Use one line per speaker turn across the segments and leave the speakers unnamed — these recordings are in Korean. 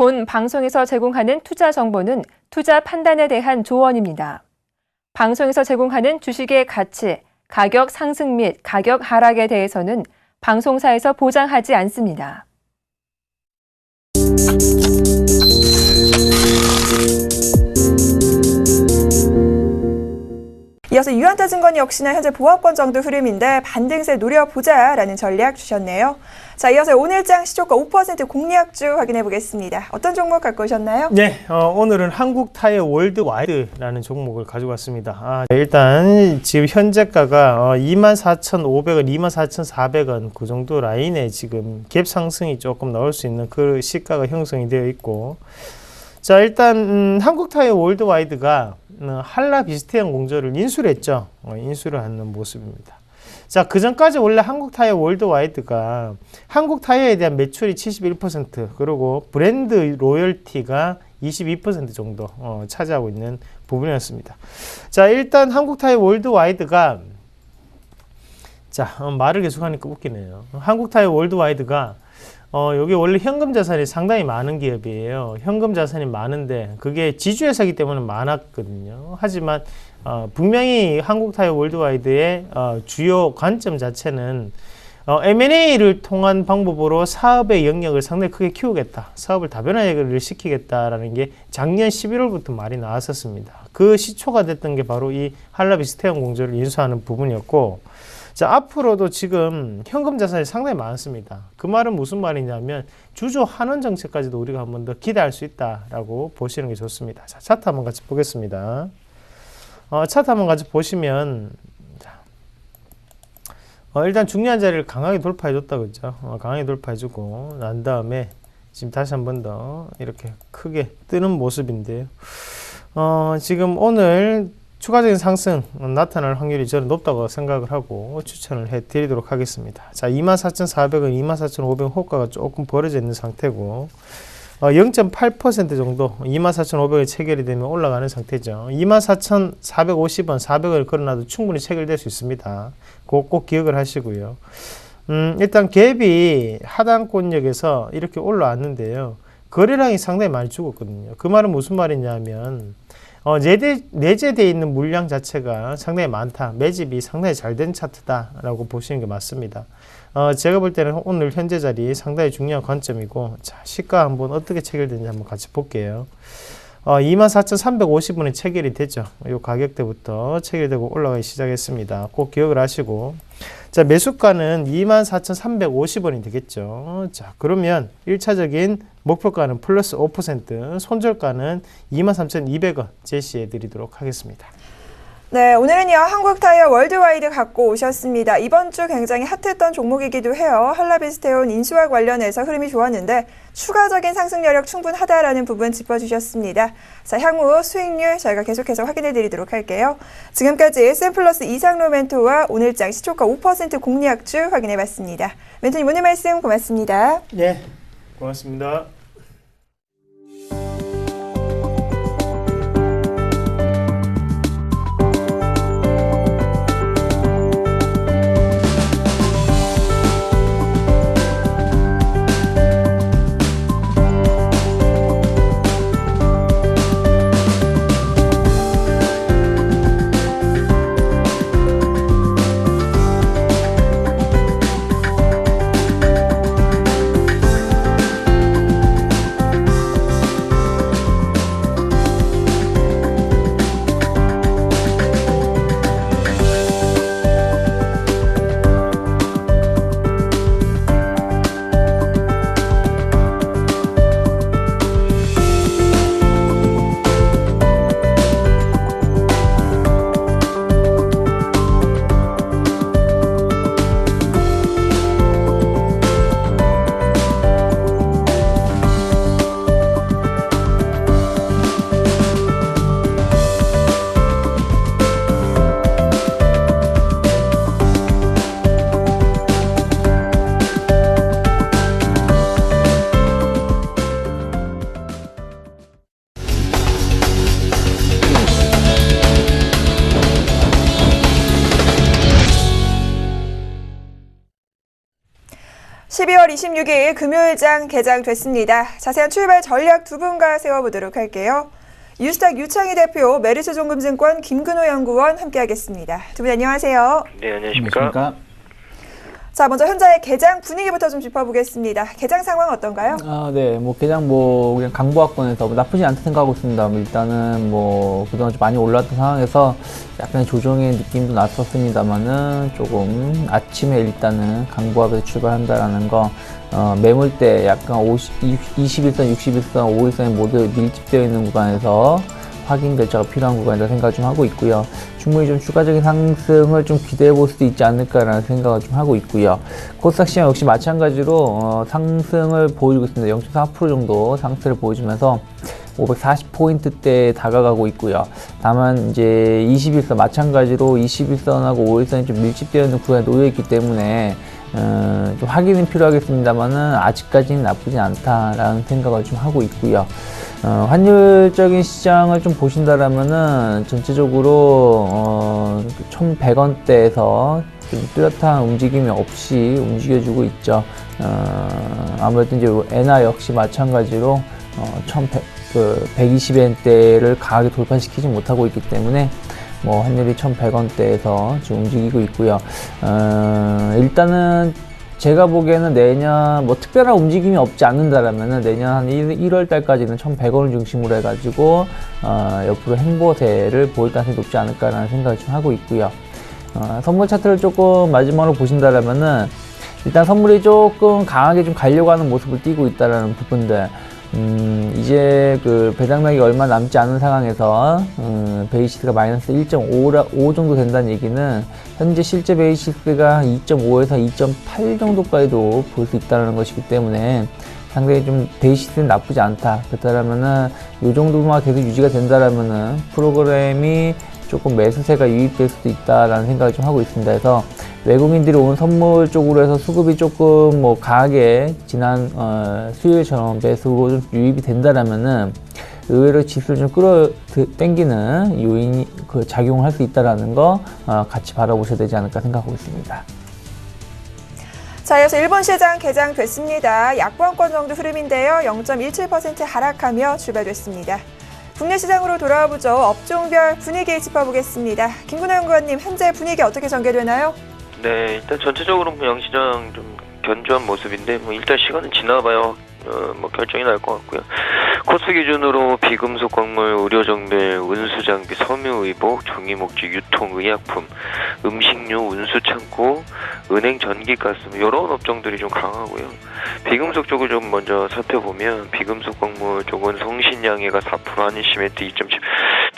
본 방송에서 제공하는 투자 정보는 투자 판단에 대한 조언입니다. 방송에서 제공하는 주식의 가치, 가격 상승 및 가격 하락에 대해서는 방송사에서 보장하지 않습니다.
이어서 유한타증권이 역시나 현재 보합권 정도 흐름인데 반등세 노려보자라는 전략 주셨네요. 자, 이어서 오늘장 시초가 5% 공략주 확인해 보겠습니다. 어떤 종목 갖고 오셨나요?
네, 오늘은 한국타이어 월드와이드라는 종목을 가지고 왔습니다. 일단 지금 현재가가 24,500원, 24,400원 그 정도 라인에 지금 갭 상승이 조금 나올 수 있는 그 시가가 형성이 되어 있고, 자, 일단 한국타이어 월드와이드가 한라 비스테온 공조를 인수를 했죠. 인수를 하는 모습입니다. 자, 그 전까지 원래 한국타이어 월드와이드가 한국타이어에 대한 매출이 71%, 그리고 브랜드 로열티가 22% 정도 차지하고 있는 부분이었습니다. 자, 일단 한국타이어 월드와이드가, 자, 말을 계속하니까 웃기네요. 한국타이어 월드와이드가 여기 원래 현금 자산이 상당히 많은 기업이에요. 현금 자산이 많은데 그게 지주회사이기 때문에 많았거든요. 하지만 분명히 한국타이어 월드와이드의 주요 관점 자체는 M&A를 통한 방법으로 사업의 영역을 상당히 크게 키우겠다, 사업을 다변화를 시키겠다라는 게 작년 11월부터 말이 나왔었습니다. 그 시초가 됐던 게 바로 이 한라 비스테온 공조를 인수하는 부분이었고, 자, 앞으로도 지금 현금 자산이 상당히 많습니다. 그 말은 무슨 말이냐면 주주 환원 정책까지도 우리가 한 번 더 기대할 수 있다라고 보시는 게 좋습니다. 자, 차트 한번 같이 보겠습니다. 차트 한번 같이 보시면, 일단 중요한 자리를 강하게 돌파해줬다, 그죠? 강하게 돌파해주고 난 다음에 지금 다시 한 번 더 이렇게 크게 뜨는 모습인데요. 지금 오늘 추가적인 상승 나타날 확률이 저는 높다고 생각을 하고 추천을 해드리도록 하겠습니다. 자, 24,400원, 24,500원 호가가 조금 벌어져 있는 상태고, 0.8% 정도 24,500원이 체결이 되면 올라가는 상태죠. 24,450원, 400원을 걸어놔도 충분히 체결될 수 있습니다. 그거 꼭 기억을 하시고요. 일단 갭이 하단권역에서 이렇게 올라왔는데요. 거래량이 상당히 많이 죽었거든요. 그 말은 무슨 말이냐면 내재되어 있는 물량 자체가 상당히 많다, 매집이 상당히 잘 된 차트다라고 보시는 게 맞습니다. 제가 볼 때는 오늘 현재 자리 상당히 중요한 관점이고, 자, 시가 한번 어떻게 체결되는지 한번 같이 볼게요. 24,350원에 체결이 되죠. 이 가격대부터 체결되고 올라가기 시작했습니다. 꼭 기억을 하시고, 자, 매수가는 24,350원이 되겠죠. 자, 그러면 1차적인 목표가는 플러스 5%, 손절가는 23,200원 제시해 드리도록 하겠습니다.
네, 오늘은요, 한국타이어 월드와이드 갖고 오셨습니다. 이번 주 굉장히 핫했던 종목이기도 해요. 한라 비스테온 인수와 관련해서 흐름이 좋았는데 추가적인 상승 여력 충분하다라는 부분 짚어주셨습니다. 자, 향후 수익률 저희가 계속해서 확인해 드리도록 할게요. 지금까지 SM 플러스 이상로 멘토와 오늘장 시초가 5% 공략주 확인해 봤습니다. 멘토님 오늘 말씀 고맙습니다.
네, 고맙습니다.
12월 26일 금요일장 개장됐습니다. 자세한 출발 전략 두 분과 세워보도록 할게요. 유스탁 유창희 대표, 메리츠종금증권 김근호 연구원 함께하겠습니다. 두 분 안녕하세요.
네, 안녕하십니까.
자, 먼저 현장의 개장 분위기부터 좀 짚어보겠습니다. 개장 상황 어떤가요?
네, 개장 그냥 강보학권에서 나쁘지 않다 생각하고 있습니다. 일단은 그동안 좀 많이 올랐던 상황에서 약간의 조정의 느낌도 났었습니다만은 조금 아침에 일단은 강보학에서 출발한다라는 거, 매물대 약간 21선, 61선, 5일선이 모두 밀집되어 있는 구간에서 확인 결자가 필요한 구간이라 생각을 좀 하고 있고요. 충분히 좀 추가적인 상승을 좀 기대해 볼 수도 있지 않을까라는 생각을 좀 하고 있고요. 코스닥 시장 역시 마찬가지로 상승을 보여주고 있습니다. 0.4% 정도 상승을 보여주면서 540포인트대에 다가가고 있고요. 다만 이제 21선 마찬가지로 21선하고 5일선이 좀 밀집되어 있는 구간에 놓여 있기 때문에 좀 확인은 필요하겠습니다만은 아직까지는 나쁘지 않다라는 생각을 좀 하고 있고요. 환율적인 시장을 좀 보신다라면은 전체적으로 1,100원대에서 좀 뚜렷한 움직임이 없이 움직여주고 있죠. 아무래도 이제 엔화 역시 마찬가지로 120엔대를 강하게 돌파시키지 못하고 있기 때문에 환율이 1,100원대에서 지금 움직이고 있고요. 일단은 제가 보기에는 내년 특별한 움직임이 없지 않는다라면은 내년 한 1월 달까지는 1,100원을 중심으로 해가지고 옆으로 행보세를 보일 가능성이 높지 않을까라는 생각을 좀 하고 있고요. 선물 차트를 조금 마지막으로 보신다라면은 일단 선물이 조금 강하게 좀 가려고 하는 모습을 띠고 있다라는 부분들. 이제 배당락이 얼마 남지 않은 상황에서 베이시스가 마이너스 1.5 정도 된다는 얘기는 현재 실제 베이시스가 2.5에서 2.8 정도까지도 볼 수 있다는 것이기 때문에 상당히 좀 베이시스는 나쁘지 않다. 그렇다면은 이 정도만 계속 유지가 된다라면은 프로그램이 조금 매수세가 유입될 수도 있다라는 생각을 좀 하고 있습니다. 그래서 외국인들이 온 선물 쪽으로 해서 수급이 조금 강하게 지난 수요일처럼 매수로 좀 유입이 된다라면은 의외로 지수를 좀 땡기는 요인이 작용을 할 수 있다라는 거 같이 바라보셔야 되지 않을까 생각하고 있습니다.
자, 이어서 일본 시장 개장됐습니다. 약보합권 정도 흐름인데요. 0.17% 하락하며 출발됐습니다. 국내 시장으로 돌아와 보죠. 업종별 분위기 짚어보겠습니다. 김근호 연구원님, 현재 분위기 어떻게 전개되나요?
네, 일단 전체적으로 양시장 좀 견조한 모습인데 일단 시간은 지나봐야 결정이 날 것 같고요. 코스 기준으로 비금속 광물, 의료정밀, 운수장비, 섬유의복, 종이목재, 유통, 의약품, 음식료, 운수창고, 은행, 전기가스 이런 업종들이 좀 강하고요. 비금속 쪽을 좀 먼저 살펴보면 비금속 광물 쪽은 성신양해가 4%, 한인시멘트 2.7%.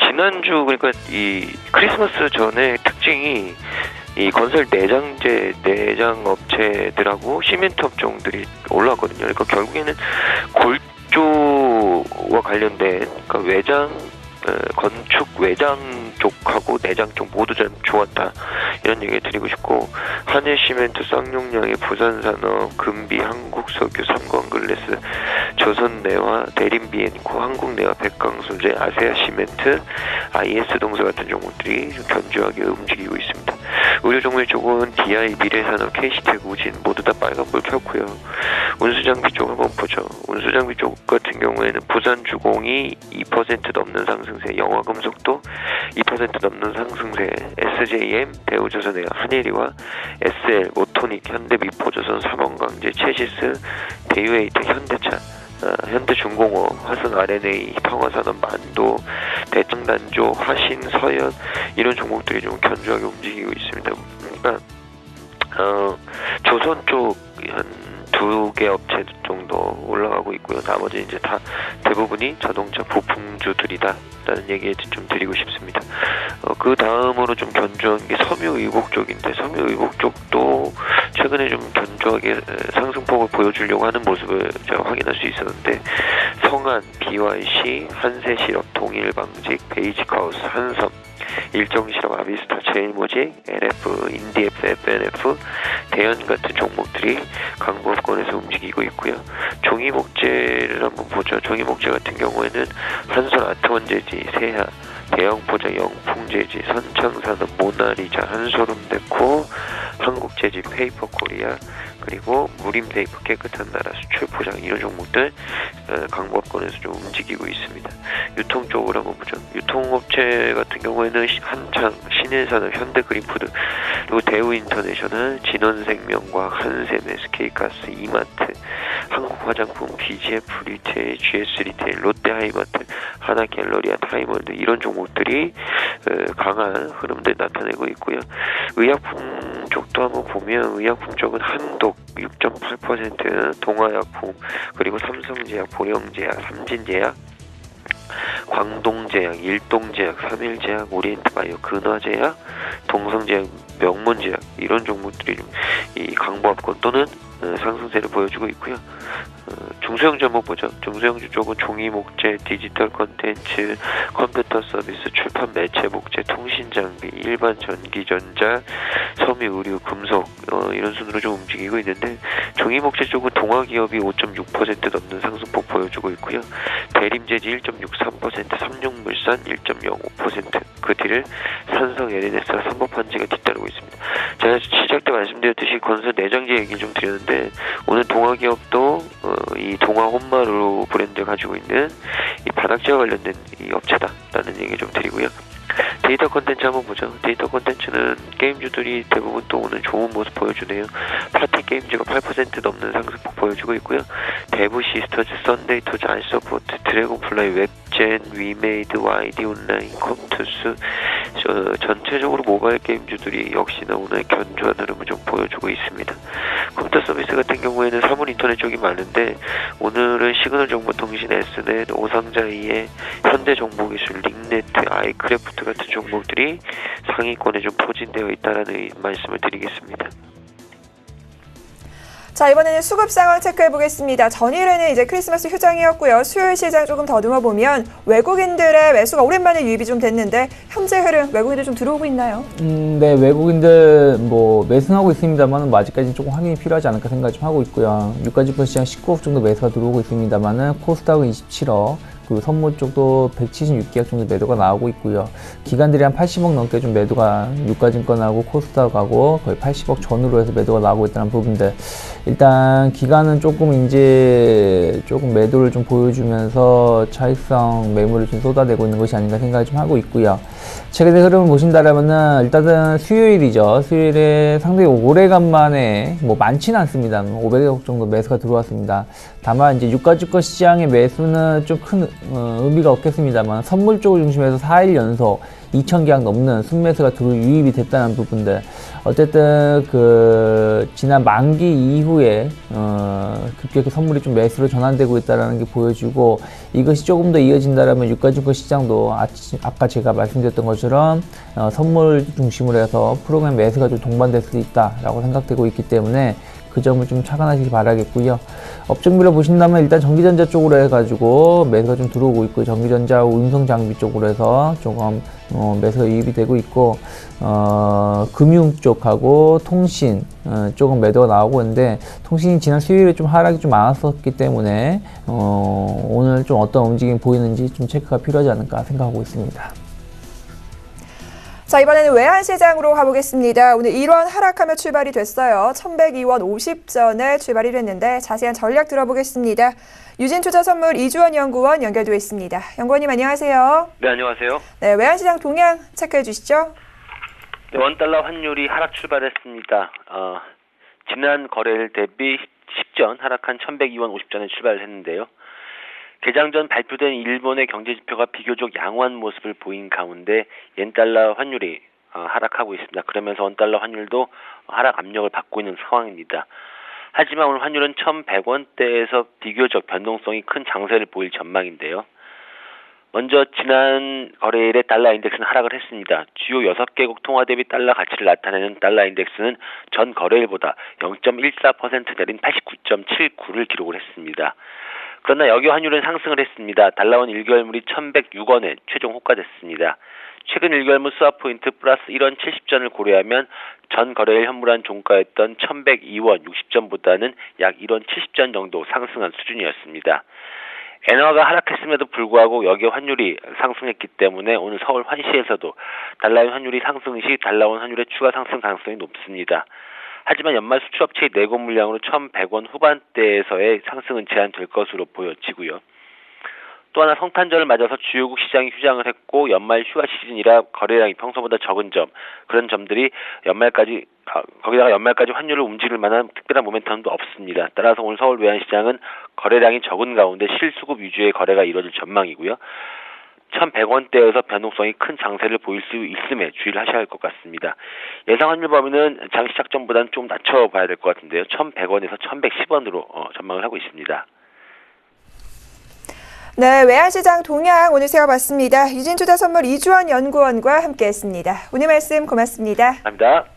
지난주 그러니까 이 크리스마스 전에 특징이 이 건설 내장 업체들하고 시멘트 업종들이 올라왔거든요. 그러니까 결국에는 골조와 관련된 그러니까 건축 외장 쪽하고 내장 쪽 모두 좀 좋았다 이런 얘기 드리고 싶고, 한일시멘트, 쌍용량의 부산산업, 금비, 한국석유, 삼광글래스, 조선내화, 대림비엔코, 한국내화, 백강소재, 아세아시멘트, IS동서 같은 종목들이 좀 견조하게 움직이고 있습니다. 의료종밀 쪽은 DI, 미래산업, KC텍, 우진 모두 다 빨간불 켰고요. 운수장비 쪽 한번 보죠. 운수장비 쪽 같은 경우에는 부산주공이 2% 넘는 상승세, 영화금속도 2% 넘는 상승세, SJM, 대우조선해양, 한일이와 SL, 오토닉, 현대미포조선, 삼원강제, 체시스, 대유에이텍, 현대차, 현대중공업, 화성 RNA, 평화산업, 만도, 대청단조, 화신, 서현 이런 종목들이 좀 견조하게 움직이고 있습니다. 그러니까 조선 쪽 한 2개 업체 정도 올라가고 있고요. 나머지 이제 다 대부분이 자동차 부품주들이다라는 얘기 좀 드리고 싶습니다. 그 다음으로 좀 견조한 게 섬유의복 쪽인데, 섬유의복 쪽도 최근에 좀 견조하게 상승폭을 보여주려고 하는 모습을 제가 확인할 수 있었는데, 성한, BYC, 한세실업, 동일방직, 베이직하우스, 한섬, 일정실업, 아비스타, 제일모직, NF, 인디F, FNF, 대연 같은 종목들이 강보합권에서 움직이고 있고요. 종이목재를 한번 보죠. 종이목재 같은 경우에는 한솔, 아트원재지, 세하, 대형포장, 영풍재지, 선창산업, 모나리자, 한솔음데코, 한국재질, 페이퍼코리아, 그리고 무림페이퍼, 깨끗한 나라, 수출 포장 이런 종목들 강보합권에서 좀 움직이고 있습니다. 유통 쪽으로 한번 보죠. 유통업체 같은 경우에는 한창 신일산업, 현대그린푸드, 그리고 대우인터내셔널, 진원생명과 한샘, SK가스, 이마트, 한국화장품, BGF 리테일, GS 리테일, 롯데하이마트, 하나갤러리아, 타임월드 이런 종목들이 강한 흐름들 나타내고 있고요. 의약품 쪽도 한번 보면 의약품 쪽은 한독 6.8%, 동아약품, 그리고 삼성제약, 보령제약, 삼진제약, 광동제약, 일동제약, 삼일제약, 오리엔트바이오, 근화제약, 동성제약, 명문제약 이런 종목들이 좀 이 강보합권 또는 상승세를 보여주고 있고요. 중소형주 한번 보죠. 중소형주 쪽은 종이 목재, 디지털 콘텐츠, 컴퓨터 서비스, 출판 매체 목재, 통신 장비, 일반 전기 전자, 섬유 의류, 금속 이런 순으로 좀 움직이고 있는데 종이 목재 쪽은 동아기업이 5.6% 넘는 상승폭 보여주고 있고요. 대림재지 1.63%, 삼육물산 1.05%, 그 뒤를 산성, LNS와 삼법한지가 뒤따르고 있습니다. 제가 시작 때 말씀드렸듯이 건설 내장재 얘기를 좀 드렸는데 오늘 동아기업도 이 동아 혼마루 브랜드 가지고 있는 이 바닥재와 관련된 이 업체다라는 얘기 좀 드리고요. 데이터 콘텐츠 한번 보죠. 데이터 콘텐츠는 게임주들이 대부분 또 오늘 좋은 모습 보여주네요. 파티 게임즈가 8% 넘는 상승폭 보여주고 있고요. 대부 시스터즈, 썬데이토즈, 알서포트, 드래곤플라이, 웹젠, 위메이드, YD 온라인, 컴투스 전체적으로 모바일 게임주들이 역시나 오늘 견조한 흐름을 좀 보여주고 있습니다. 컴퓨터 서비스 같은 경우에는 사물 인터넷 쪽이 많은데 오늘은 시그널정보통신, S넷, 오상자이의 현대정보기술, 링네트, 아이크래프트 같은 종목들이 상위권에 좀 포진되어 있다는 말씀을 드리겠습니다.
자, 이번에는 수급 상황 체크해 보겠습니다. 전일에는 이제 크리스마스 휴장이었고요. 수요일 시장 조금 더듬어 보면 외국인들의 매수가 오랜만에 유입이 좀 됐는데 현재 흐름 외국인들 좀 들어오고 있나요?
네, 외국인들 뭐 매수하고 있습니다만 아직까지 조금 확인이 필요하지 않을까 생각 좀 하고 있고요. 유가증권 시장 19억 정도 매수가 들어오고 있습니다만은 코스닥은 27억. 그리고 선물 쪽도 176계약 정도 매도가 나오고 있고요. 기관들이 한 80억 넘게 좀 매도가 유가증권하고 코스닥하고 거의 80억 전후로 해서 매도가 나오고 있다는 부분들. 일단 기관은 조금 이제 조금 매도를 좀 보여주면서 차익성 매물을 좀 쏟아내고 있는 것이 아닌가 생각을 좀 하고 있고요. 최근의 흐름을 보신다면은 일단은 수요일이죠. 수요일에 상당히 오래간만에 뭐 많지는 않습니다. 500억 정도 매수가 들어왔습니다. 다만 이제 유가증권 시장의 매수는 좀 큰 의미가 없겠습니다만 선물 쪽을 중심해서 4일 연속 2,000계약 넘는 순매수가 유입이 됐다는 부분들. 어쨌든 그 지난 만기 이후에 급격히 선물이 좀 매수로 전환되고 있다는 게 보여주고 이것이 조금 더 이어진다라면 유가증권 시장도 아까 제가 말씀드렸던 것처럼 선물 중심으로 해서 프로그램 매수가 좀 동반될 수 있다라고 생각되고 있기 때문에 그 점을 좀 착안하시기 바라겠고요. 업종별로 보신다면 일단 전기전자 쪽으로 해가지고 매수가 좀 들어오고 있고 전기전자, 운송장비 쪽으로 해서 조금 매수가 유입이 되고 있고 금융 쪽하고 통신 조금 매도가 나오고 있는데 통신이 지난 수요일에 좀 하락이 좀 많았었기 때문에 오늘 좀 어떤 움직임이 보이는지 좀 체크가 필요하지 않을까 생각하고 있습니다.
자, 이번에는 외환시장으로 가보겠습니다. 오늘 1원 하락하며 출발이 됐어요. 1102원 50전에 출발이 됐는데 자세한 전략 들어보겠습니다. 유진투자선물 이주원 연구원 연결되어 있습니다. 연구원님 안녕하세요.
네, 안녕하세요.
네, 외환시장 동향 체크해 주시죠.
네, 원달러 환율이 하락 출발했습니다. 지난 거래일 대비 10전 하락한 1102원 50전에 출발을 했는데요. 개장 전 발표된 일본의 경제지표가 비교적 양호한 모습을 보인 가운데 옌달러 환율이 하락하고 있습니다. 그러면서 원달러 환율도 하락 압력을 받고 있는 상황입니다. 하지만 오늘 환율은 1,100원대에서 비교적 변동성이 큰 장세를 보일 전망인데요. 먼저 지난 거래일에 달러 인덱스는 하락을 했습니다. 주요 6개국 통화 대비 달러 가치를 나타내는 달러 인덱스는 전 거래일보다 0.14% 내린 89.79를 기록을 했습니다. 그러나 여기 환율은 상승을 했습니다. 달러원 1개월물이 1,106원에 최종 호가됐습니다. 최근 1개월물 스왑포인트 플러스 1원 70전을 고려하면 전 거래일 현물한 종가였던 1,102원 60전보다는 약 1원 70전 정도 상승한 수준이었습니다. 엔화가 하락했음에도 불구하고 여기에 환율이 상승했기 때문에 오늘 서울 환시에서도 달러원 환율이 상승 시 달러원 환율의 추가 상승 가능성이 높습니다. 하지만 연말 수출업체의 내고 물량으로 1,100원 후반대에서의 상승은 제한될 것으로 보여지고요. 또 하나 성탄절을 맞아서 주요국 시장이 휴장을 했고 연말 휴가 시즌이라 거래량이 평소보다 적은 점, 그런 점들이 거기다가 연말까지 환율을 움직일 만한 특별한 모멘텀도 없습니다. 따라서 오늘 서울 외환시장은 거래량이 적은 가운데 실수급 위주의 거래가 이루어질 전망이고요. 1,100원대에서 변동성이 큰 장세를 보일 수 있음에 주의를 하셔야 할 것 같습니다. 예상 환율 범위는 장 시작 전보다는 좀 낮춰봐야 될 것 같은데요. 1,100원에서 1,110원으로 전망을 하고 있습니다.
네, 외환시장 동향 오늘 세워봤습니다. 유진투자선물 이주원 연구원과 함께했습니다. 오늘 말씀 고맙습니다.
감사합니다.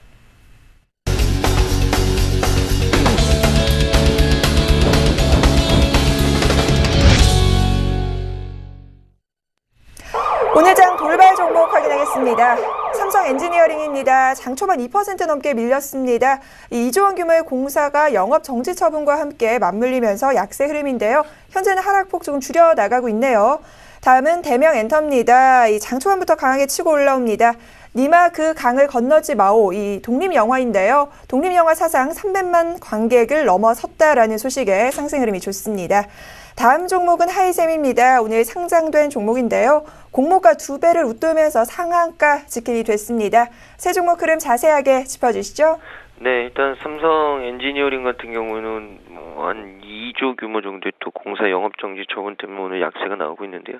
오늘 장 돌발 종목 확인하겠습니다. 삼성 엔지니어링입니다. 장 초반 2% 넘게 밀렸습니다. 이 2조 원 규모의 공사가 영업 정지 처분과 함께 맞물리면서 약세 흐름인데요. 현재는 하락폭 조금 줄여나가고 있네요. 다음은 대명엔터입니다. 이 장 초반부터 강하게 치고 올라옵니다. 니마 그 강을 건너지 마오, 이 독립영화인데요. 독립영화 사상 300만 관객을 넘어섰다라는 소식에 상승 흐름이 좋습니다. 다음 종목은 하이셈입니다. 오늘 상장된 종목인데요. 공모가 2배를 웃돌면서 상한가 직행이 됐습니다. 세 종목 흐름 자세하게 짚어주시죠.
네, 일단 삼성 엔지니어링 같은 경우는 한 2조 규모 정도의 또 공사 영업정지 처분 때문에 오늘 약세가 나오고 있는데요.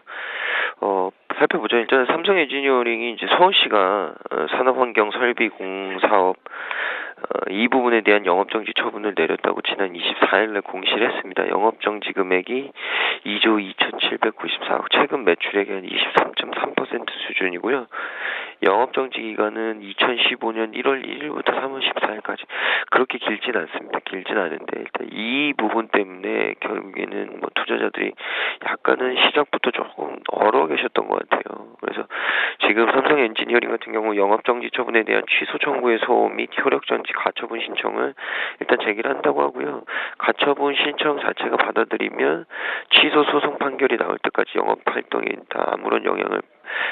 살펴보죠. 일단 삼성 엔지니어링이 이제 서울시가 산업환경 설비 공사업 이 부분에 대한 영업정지 처분을 내렸다고 지난 24일에 공시를 했습니다. 영업정지 금액이 2조 2,794억, 최근 매출액의 한 23.3% 수준이고요. 영업정지 기간은 2015년 1월 1일부터 3월 14일까지 그렇게 길진 않습니다. 길진 않은데 일단 이 부분 때문에 결국에는 뭐 투자자들이 약간은 시작부터 조금 얼어 계셨던 것 같아요. 그래서 지금 삼성 엔지니어링 같은 경우 영업정지 처분에 대한 취소 청구의 소호 및 효력정지 가처분 신청을 일단 제기를 한다고 하고요. 가처분 신청 자체가 받아들이면 취소 소송 판결이 나올 때까지 영업 활동에 아무런 영향을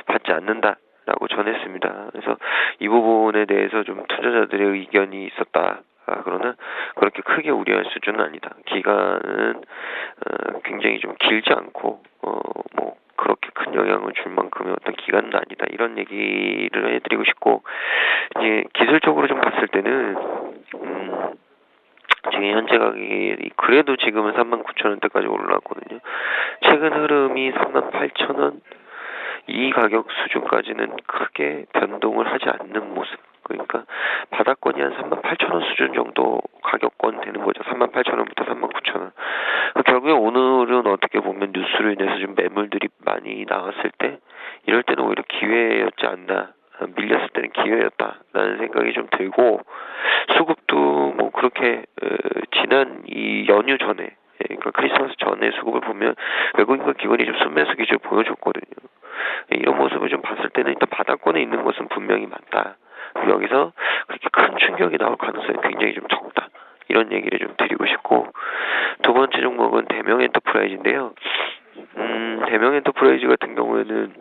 받지 않는다라고 전했습니다. 그래서 이 부분에 대해서 좀 투자자들의 의견이 있었다. 그러나 그렇게 크게 우려할 수준은 아니다. 기간은 굉장히 좀 길지 않고 뭐 그렇게 큰 영향을 줄 만큼의 어떤 기간은 아니다. 이런 얘기를 해드리고 싶고, 이제 기술적으로 좀 봤을 때는 지금 현재 가격이 그래도 지금은 39,000원대까지 올라왔거든요. 최근 흐름이 38,000원 이 가격 수준까지는 크게 변동을 하지 않는 모습. 그러니까 바닥권이 한 38,000원 수준 정도 가격권 되는 거죠. 38,000원부터 39,000원. 결국에 오늘은 어떻게 보면 뉴스로 인해서 좀 매물들이 많이 나왔을 때 이럴 때는 오히려 기회였지 않나. 밀렸을 때는 기회였다라는 생각이 좀 들고, 수급도 뭐 그렇게 지난 이 연휴 전에, 그러니까 크리스마스 전에 수급을 보면 외국인과 기관이 좀 순매수 기조를 보여줬거든요. 이런 모습을 좀 봤을 때는 일단 바닥권에 있는 것은 분명히 맞다. 여기서 그렇게 큰 충격이 나올 가능성이 굉장히 좀 적다. 이런 얘기를 좀 드리고 싶고, 두 번째 종목은 대명엔터프라이즈인데요. 대명엔터프라이즈 같은 경우에는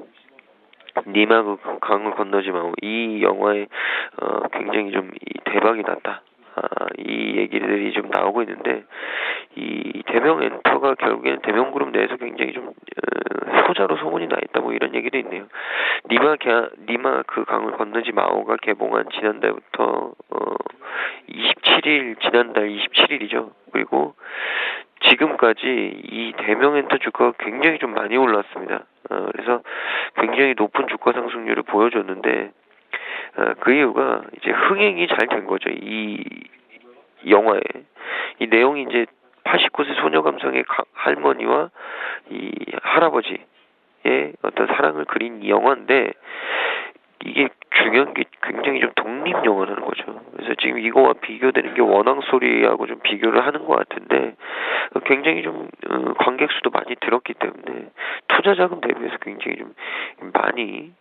니마 그 강을 건너지 마오, 이 영화에 굉장히 좀 대박이 났다. 이 얘기들이 좀 나오고 있는데, 이 대명엔터가 결국에는 대명그룹 내에서 굉장히 좀 효자로 소문이 나 있다, 뭐 이런 얘기도 있네요. 니마 그 강을 건너지 마오가 개봉한 지난달부터 27일, 지난달 27일이죠. 그리고 지금까지 이 대명엔터 주가가 굉장히 좀 많이 올랐습니다. 그래서 굉장히 높은 주가 상승률을 보여줬는데, 그 이유가 이제 흥행이 잘 된 거죠. 이 영화에. 이 내용이 이제 89세 소녀 감성의 할머니와 이 할아버지의 어떤 사랑을 그린 이 영화인데, 이게 중요한 게 굉장히 좀 독립 영화라는 거죠. 그래서 지금 이거와 비교되는 게 원앙소리하고 좀 비교를 하는 것 같은데, 굉장히 좀 관객 수도 많이 들었기 때문에 투자 자금 대비해서 굉장히 좀 많이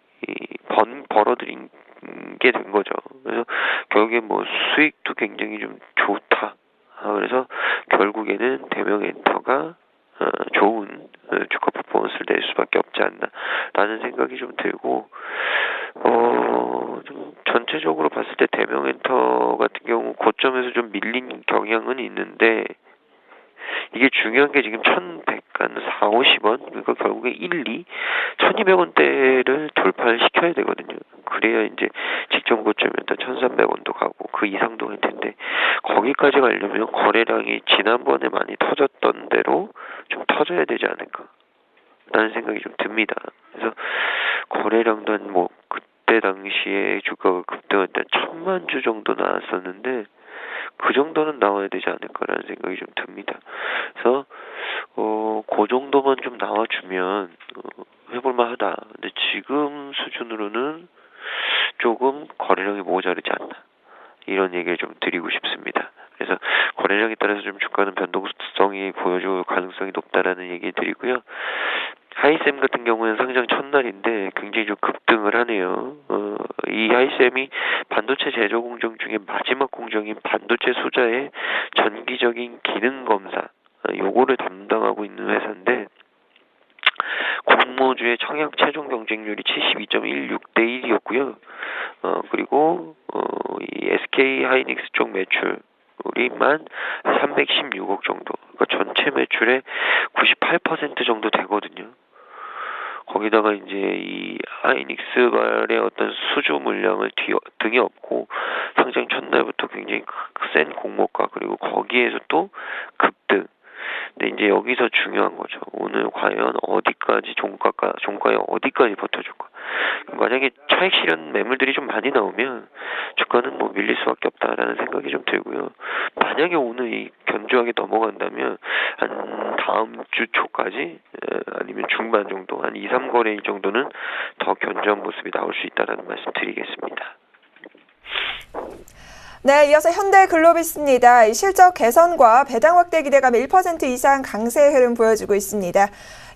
벌어들인 게 된 거죠. 그래서 결국에 뭐 수익도 굉장히 좀 좋다. 그래서 결국에는 대명엔터가 좋은 주가 퍼포먼스를 낼 수밖에 없지 않나라는 생각이 좀 들고, 좀 전체적으로 봤을 때 대명엔터 같은 경우 고점에서 좀 밀린 경향은 있는데, 이게 중요한 게 지금 1,100, 한 4, 50원, 그러니까 결국에 1, 2, 1,200원대를 돌파를 시켜야 되거든요. 그래야 이제 직전 고점이었던 1,300원도 가고 그 이상도 할 텐데, 거기까지 가려면 거래량이 지난번에 많이 터졌던 대로 좀 터져야 되지 않을까 라는 생각이 좀 듭니다. 그래서 거래량도 한 그때 당시에 주가가 급등할 때 1,000만 주 정도 나왔었는데, 그 정도는 나와야 되지 않을까라는 생각이 좀 듭니다. 그래서 그 정도만 좀 나와주면 해볼만하다. 근데 지금 수준으로는 조금 거래량이 모자르지 않나, 이런 얘기를 좀 드리고 싶습니다. 그래서 거래량에 따라서 좀 주가는 변동성이 보여줄 가능성이 높다라는 얘기 드리고요. 하이셈 같은 경우는 상장 첫날인데 굉장히 좀 급등을 하네요. 이 하이셈이 반도체 제조 공정 중에 마지막 공정인 반도체 소자의 전기적인 기능 검사, 요거를 담당하고 있는 회사인데, 공모주의 청약 최종 경쟁률이 72.16대 1이었고요. 그리고 이 SK 하이닉스 쪽 매출이만 316억 정도, 그러니까 전체 매출의 98% 정도 되거든요. 거기다가 이제 이 하이닉스발의 어떤 수주 물량을 등에 업고 상장 첫날부터 굉장히 센 공모가, 그리고 거기에서 또 급등. 근데 이제 여기서 중요한 거죠. 오늘 과연 어디까지 종가에 어디까지 버텨줄까? 만약에 차익 실현 매물들이 좀 많이 나오면 주가는 밀릴 수밖에 없다라는 생각이 좀 들고요. 만약에 오늘 이 견조하게 넘어간다면 한 다음 주 초까지, 아니면 중반 정도, 한 2, 3거래일 정도는 더 견조한 모습이 나올 수 있다라는 말씀 드리겠습니다.
네, 이어서 현대글로비스입니다. 실적 개선과 배당 확대 기대감이 1% 이상 강세의 흐름 보여주고 있습니다.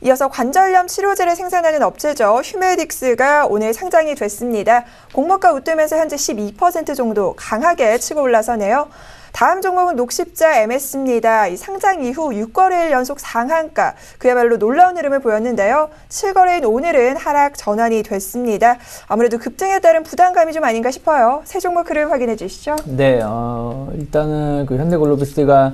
이어서 관절염 치료제를 생산하는 업체죠. 휴메딕스가 오늘 상장이 됐습니다. 공모가 웃돌면서 현재 12% 정도 강하게 치고 올라서네요. 다음 종목은 녹십자 MS입니다. 이 상장 이후 6거래일 연속 상한가, 그야말로 놀라운 흐름을 보였는데요. 7거래인 오늘은 하락 전환이 됐습니다. 아무래도 급등에 따른 부담감이 좀 아닌가 싶어요. 세 종목 흐름 확인해 주시죠.
네, 일단은 그 현대글로비스가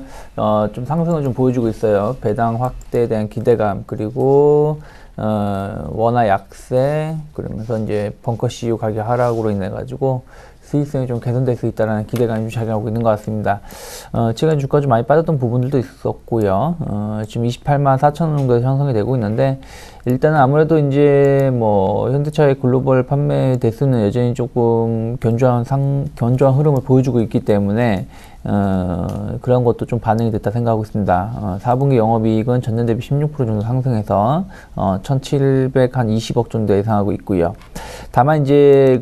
좀 상승을 좀 보여주고 있어요. 배당 확대에 대한 기대감, 그리고 원화 약세, 그러면서 이제 벙커 CU 가격 하락으로 인해 가지고 수익성이 좀 개선될 수 있다는 기대감이 좀 작용하고 있는 것 같습니다. 최근 주가 좀 많이 빠졌던 부분들도 있었고요. 지금 28만 4천 원 정도 형성이 되고 있는데, 일단은 아무래도 이제 현대차의 글로벌 판매 대수는 여전히 조금 견조한 흐름을 보여주고 있기 때문에 그런 것도 좀 반영이 됐다 생각하고 있습니다. 4분기 영업이익은 전년 대비 16% 정도 상승해서 1,720억 정도 예상하고 있고요. 다만 이제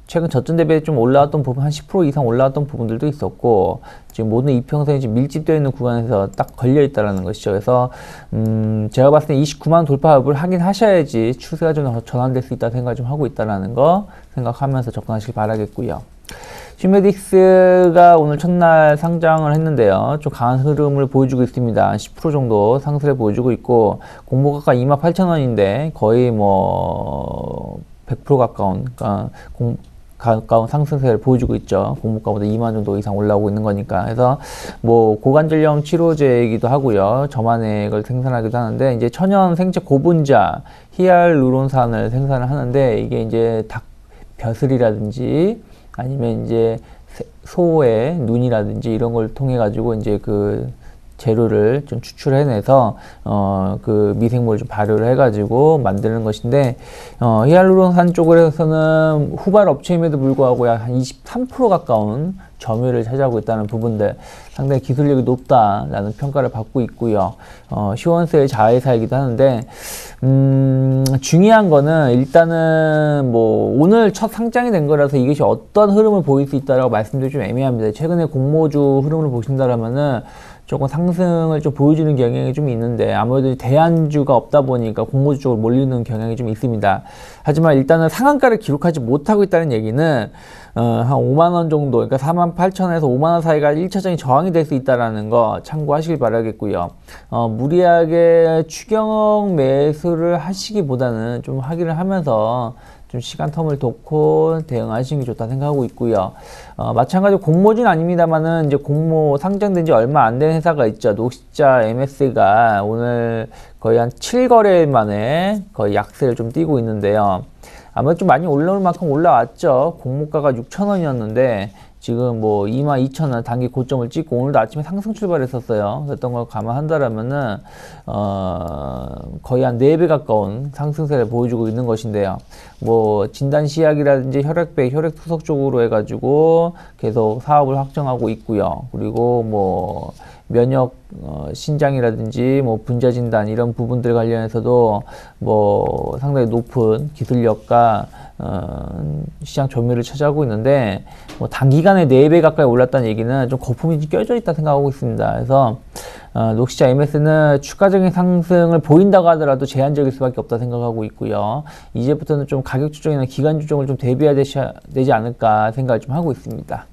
최근 저점 대비 좀 올라왔던 부분, 한 10% 이상 올라왔던 부분들도 있었고, 지금 모든 이평선이 지금 밀집되어 있는 구간에서 딱 걸려 있다라는 것이죠. 그래서 제가 봤을 때 29만 돌파를 하긴 하셔야지 추세가 좀 전환될 수 있다 생각 좀 하고 있다라는 거 생각하면서 접근하시길 바라겠고요. 휴메딕스가 오늘 첫날 상장을 했는데요. 좀 강한 흐름을 보여주고 있습니다. 10% 정도 상승을 보여주고 있고, 공모가가 28,000원인데 거의 100% 가까운 상승세를 보여주고 있죠. 공모가보다 2만 정도 이상 올라오고 있는 거니까. 그래서 고관절염 치료제이기도 하고요. 저만액을 생산하기도 하는데, 이제 천연 생체 고분자 히알루론산을 생산을 하는데, 이게 이제 닭 벼슬이라든지 아니면 이제 소의 눈이라든지 이런 걸 통해 가지고 이제 그 재료를 좀 추출해내서 그 미생물을 좀 발효를 해가지고 만드는 것인데, 히알루론산 쪽에서는 후발 업체임에도 불구하고 약 한 23% 가까운 점유율을 차지하고 있다는 부분들, 상당히 기술력이 높다라는 평가를 받고 있고요. 시원스의 자회사이기도 하는데, 중요한 거는 일단은 오늘 첫 상장이 된 거라서 이것이 어떤 흐름을 보일 수 있다라고 말씀드리기 좀 애매합니다. 최근에 공모주 흐름을 보신다라면은 조금 상승을 좀 보여주는 경향이 좀 있는데 아무래도 대안주가 없다 보니까 공모주 쪽으로 몰리는 경향이 좀 있습니다. 하지만 일단은 상한가를 기록하지 못하고 있다는 얘기는 한 5만원 정도, 그러니까 48,000원에서 5만원 사이가 1차적인 저항이 될 수 있다는 거 참고하시길 바라겠고요. 무리하게 추경 매수를 하시기보다는 좀 확인을 하면서 좀 시간 텀을 뒀고 대응하시는 게 좋다 생각하고 있고요. 마찬가지로 공모주는 아닙니다만은 이제 공모 상장된 지 얼마 안 된 회사가 있죠. 녹시자 MS가 오늘 거의 한 7거래일 만에 거의 약세를 좀 띄고 있는데요. 아마 좀 많이 올라올 만큼 올라왔죠. 공모가가 6,000원이었는데 지금 뭐 22,000원 단기 고점을 찍고 오늘도 아침에 상승 출발했었어요. 그랬던 걸 감안한다라면은 거의 한 4배 가까운 상승세를 보여주고 있는 것인데요. 뭐 진단시약이라든지 혈액배, 혈액투석 쪽으로 해가지고 계속 사업을 확정하고 있고요. 그리고 뭐 면역 신장이라든지 뭐 분자 진단 이런 부분들 관련해서도 뭐 상당히 높은 기술력과 시장 점유율을 차지하고 있는데 뭐 단기간에 4배 가까이 올랐다는 얘기는 좀 거품이 좀 껴져 있다 생각하고 있습니다. 그래서 녹시자 MS는 추가적인 상승을 보인다고 하더라도 제한적일 수밖에 없다 생각하고 있고요. 이제부터는 좀 가격 조정이나 기간 조정을 좀 대비해야 되지 않을까 생각을 좀 하고 있습니다.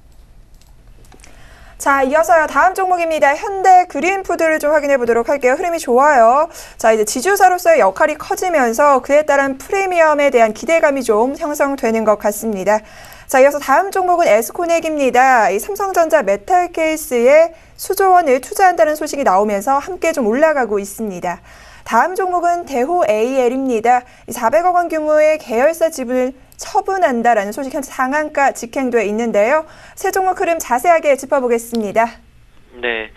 자, 이어서요. 다음 종목입니다. 현대 그린푸드를 좀 확인해 보도록 할게요. 흐름이 좋아요. 자, 이제 지주사로서의 역할이 커지면서 그에 따른 프리미엄에 대한 기대감이 좀 형성되는 것 같습니다. 자, 이어서 다음 종목은 에스코넥입니다. 이 삼성전자 메탈 케이스에 수조원을 투자한다는 소식이 나오면서 함께 좀 올라가고 있습니다. 다음 종목은 대호 AL입니다. 400억 원 규모의 계열사 지분을 처분한다라는 소식 현재 상한가 직행돼 있는데요. 세 종목 흐름 자세하게 짚어보겠습니다.
네,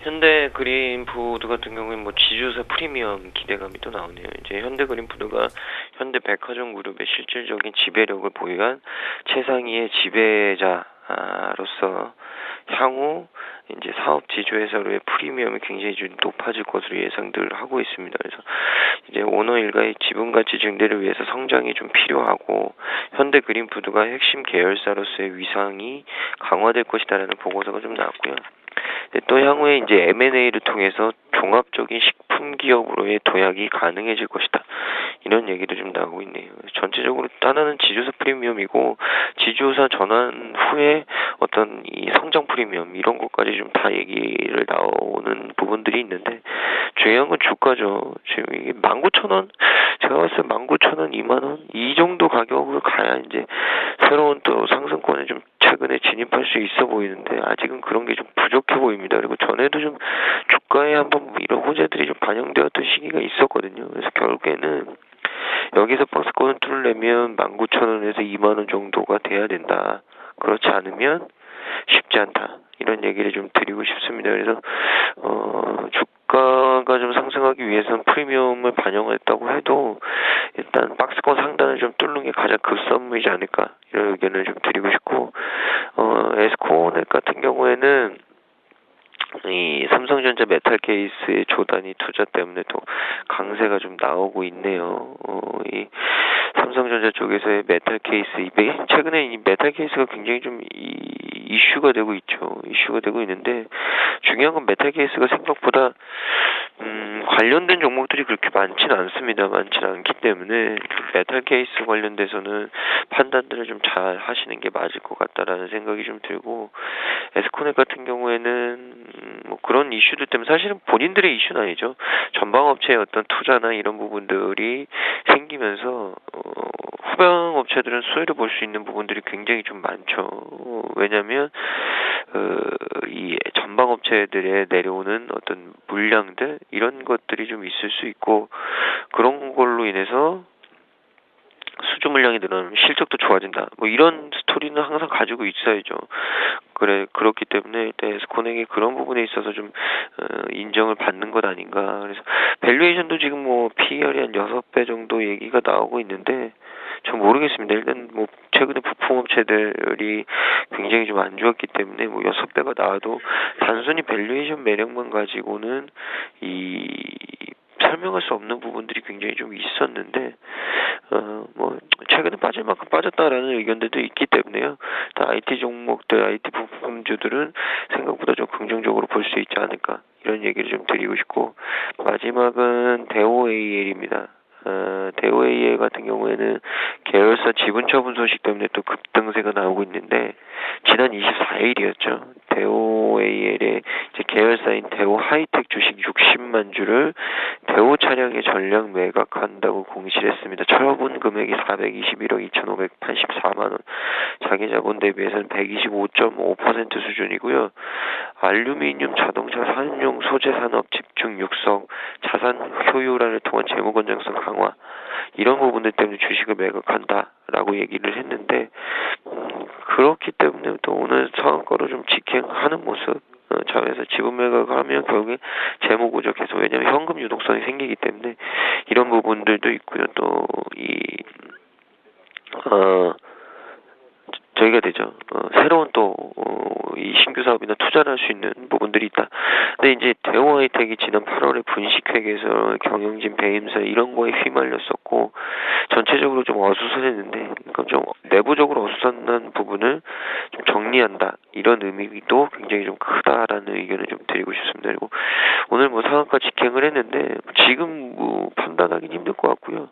현대 그린푸드 같은 경우는 뭐 지주사 프리미엄 기대감이 또 나오네요. 이제 현대 그린푸드가 현대 백화점 그룹의 실질적인 지배력을 보유한 최상위의 지배자로서 향후 이제 사업 지주회사로의 프리미엄이 굉장히 좀 높아질 것으로 예상들 하고 있습니다. 그래서 이제 오너 일가의 지분 가치 증대를 위해서 성장이 좀 필요하고 현대 그린푸드가 핵심 계열사로서의 위상이 강화될 것이다라는 보고서가 좀 나왔고요. 또 향후에 이제 M&A를 통해서 종합적인 식품 기업으로의 도약이 가능해질 것이다. 이런 얘기도 좀 나오고 있네요. 전체적으로 하나는 지주사 프리미엄이고 지주사 전환 후에 어떤 이 성장 프리미엄 이런 것까지 좀 다 얘기를 나오는 부분들이 있는데 중요한 건 주가죠. 지금 이게 19,000원 제가 봤을 때 19,000원, 20,000원 이 정도 가격을 가야 이제 새로운 또 상승권에 좀 최근에 진입할 수 있어 보이는데 아직은 그런 게 좀 부족해 보입니다. 그리고 전에도 좀 주가에 한번 이런 호재들이 좀 반영되었던 시기가 있었거든요. 그래서 결국에는 여기서 박스권을 뚫으려면 19,000원에서 20,000원 정도가 돼야 된다. 그렇지 않으면 쉽지 않다. 이런 얘기를 좀 드리고 싶습니다. 그래서 주가가 좀 상승하기 위해서는 프리미엄을 반영했다고 해도 일단 박스권 상단을 좀 뚫는 게 가장 급선무이지 않을까 이런 의견을 좀 드리고 싶고 에스코넥 같은 경우에는 이 삼성전자 메탈 케이스의 조단위 투자 때문에 또 강세가 좀 나오고 있네요. 이 삼성전자 쪽에서의 메탈 케이스, 최근에 이 메탈 케이스가 굉장히 좀 이슈가 되고 있죠. 이슈가 되고 있는데 중요한 건 메탈 케이스가 생각보다 관련된 종목들이 그렇게 많지는 않습니다. 많지는 않기 때문에 메탈 케이스 관련돼서는 판단들을 좀 잘 하시는 게 맞을 것 같다라는 생각이 좀 들고 에스코넥 같은 경우에는 뭐 그런 이슈들 때문에 사실은 본인들의 이슈는 아니죠. 전방업체의 어떤 투자나 이런 부분들이 생기면서 후방업체들은 수혜를 볼 수 있는 부분들이 굉장히 좀 많죠. 왜냐하면 이 전방업체들에 내려오는 어떤 물량들 이런 것들이 좀 있을 수 있고 그런 걸로 인해서 수주 물량이 늘어나면 실적도 좋아진다. 뭐 이런 스토리는 항상 가지고 있어야죠. 그렇기 때문에 에스코넥이 그런 부분에 있어서 좀 인정을 받는 것 아닌가. 그래서 밸류에이션도 지금 뭐 PER이 한 6배 정도 얘기가 나오고 있는데 전 모르겠습니다. 일단 뭐 최근에 부품업체들이 굉장히 좀 안 좋았기 때문에 뭐 6배가 나와도 단순히 밸류에이션 매력만 가지고는 설명할 수 없는 부분들이 굉장히 좀 있었는데 뭐 최근에 빠질 만큼 빠졌다라는 의견들도 있기 때문에요. 다 IT 종목들, IT 부품주들은 생각보다 좀 긍정적으로 볼 수 있지 않을까 이런 얘기를 좀 드리고 싶고 마지막은 대오AL입니다. 대오AL 같은 경우에는 계열사 지분 처분 소식 때문에 또 급등세가 나오고 있는데 지난 24일이었죠. 대오AL의 이제 계열사인 대오하이텍 주식 60만 주를 대오 차량에 전량 매각한다고 공시를 했습니다. 처분 금액이 421억 2,584만 원. 자기 자본 대비해서는 125.5% 수준이고요. 알루미늄 자동차 산용 소재 산업 집중 육성, 자산 효율화를 통한 재무 건전성 강화 이런 부분들 때문에 주식을 매각한다라고 얘기를 했는데 그렇기 때문에 또 오늘 상한가로 좀 직행하는 모습 자회사 지분 매각을 하면 결국에 재무 구조에서 왜냐하면 현금 유동성이 생기기 때문에 이런 부분들도 있고요. 또 저희가 되죠. 새로운 또 이 신규 사업이나 투자를 할 수 있는 부분들이 있다. 근데 이제 대오하이텍이 지난 8월에 분식회계에서 경영진 배임사 이런 거에 휘말렸었고 전체적으로 좀 어수선했는데 그러니까 좀 내부적으로 어수선한 부분을 좀 정리한다 이런 의미도 굉장히 좀 크다라는 의견을 좀 드리고 싶습니다. 그리고 오늘 뭐 상한가 직행을 했는데 지금 뭐 판단하기는 힘들 것 같고요.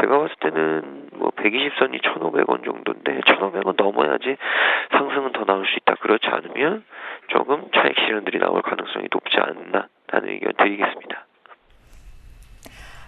제가 봤을 때는 뭐 120선이 1,500원 정도인데 1,500원 넘어야지 상승은 더 나올 수 있다. 그렇지 않으면 조금 차익 실현들이 나올 가능성이 높지 않나라는 의견 드리겠습니다.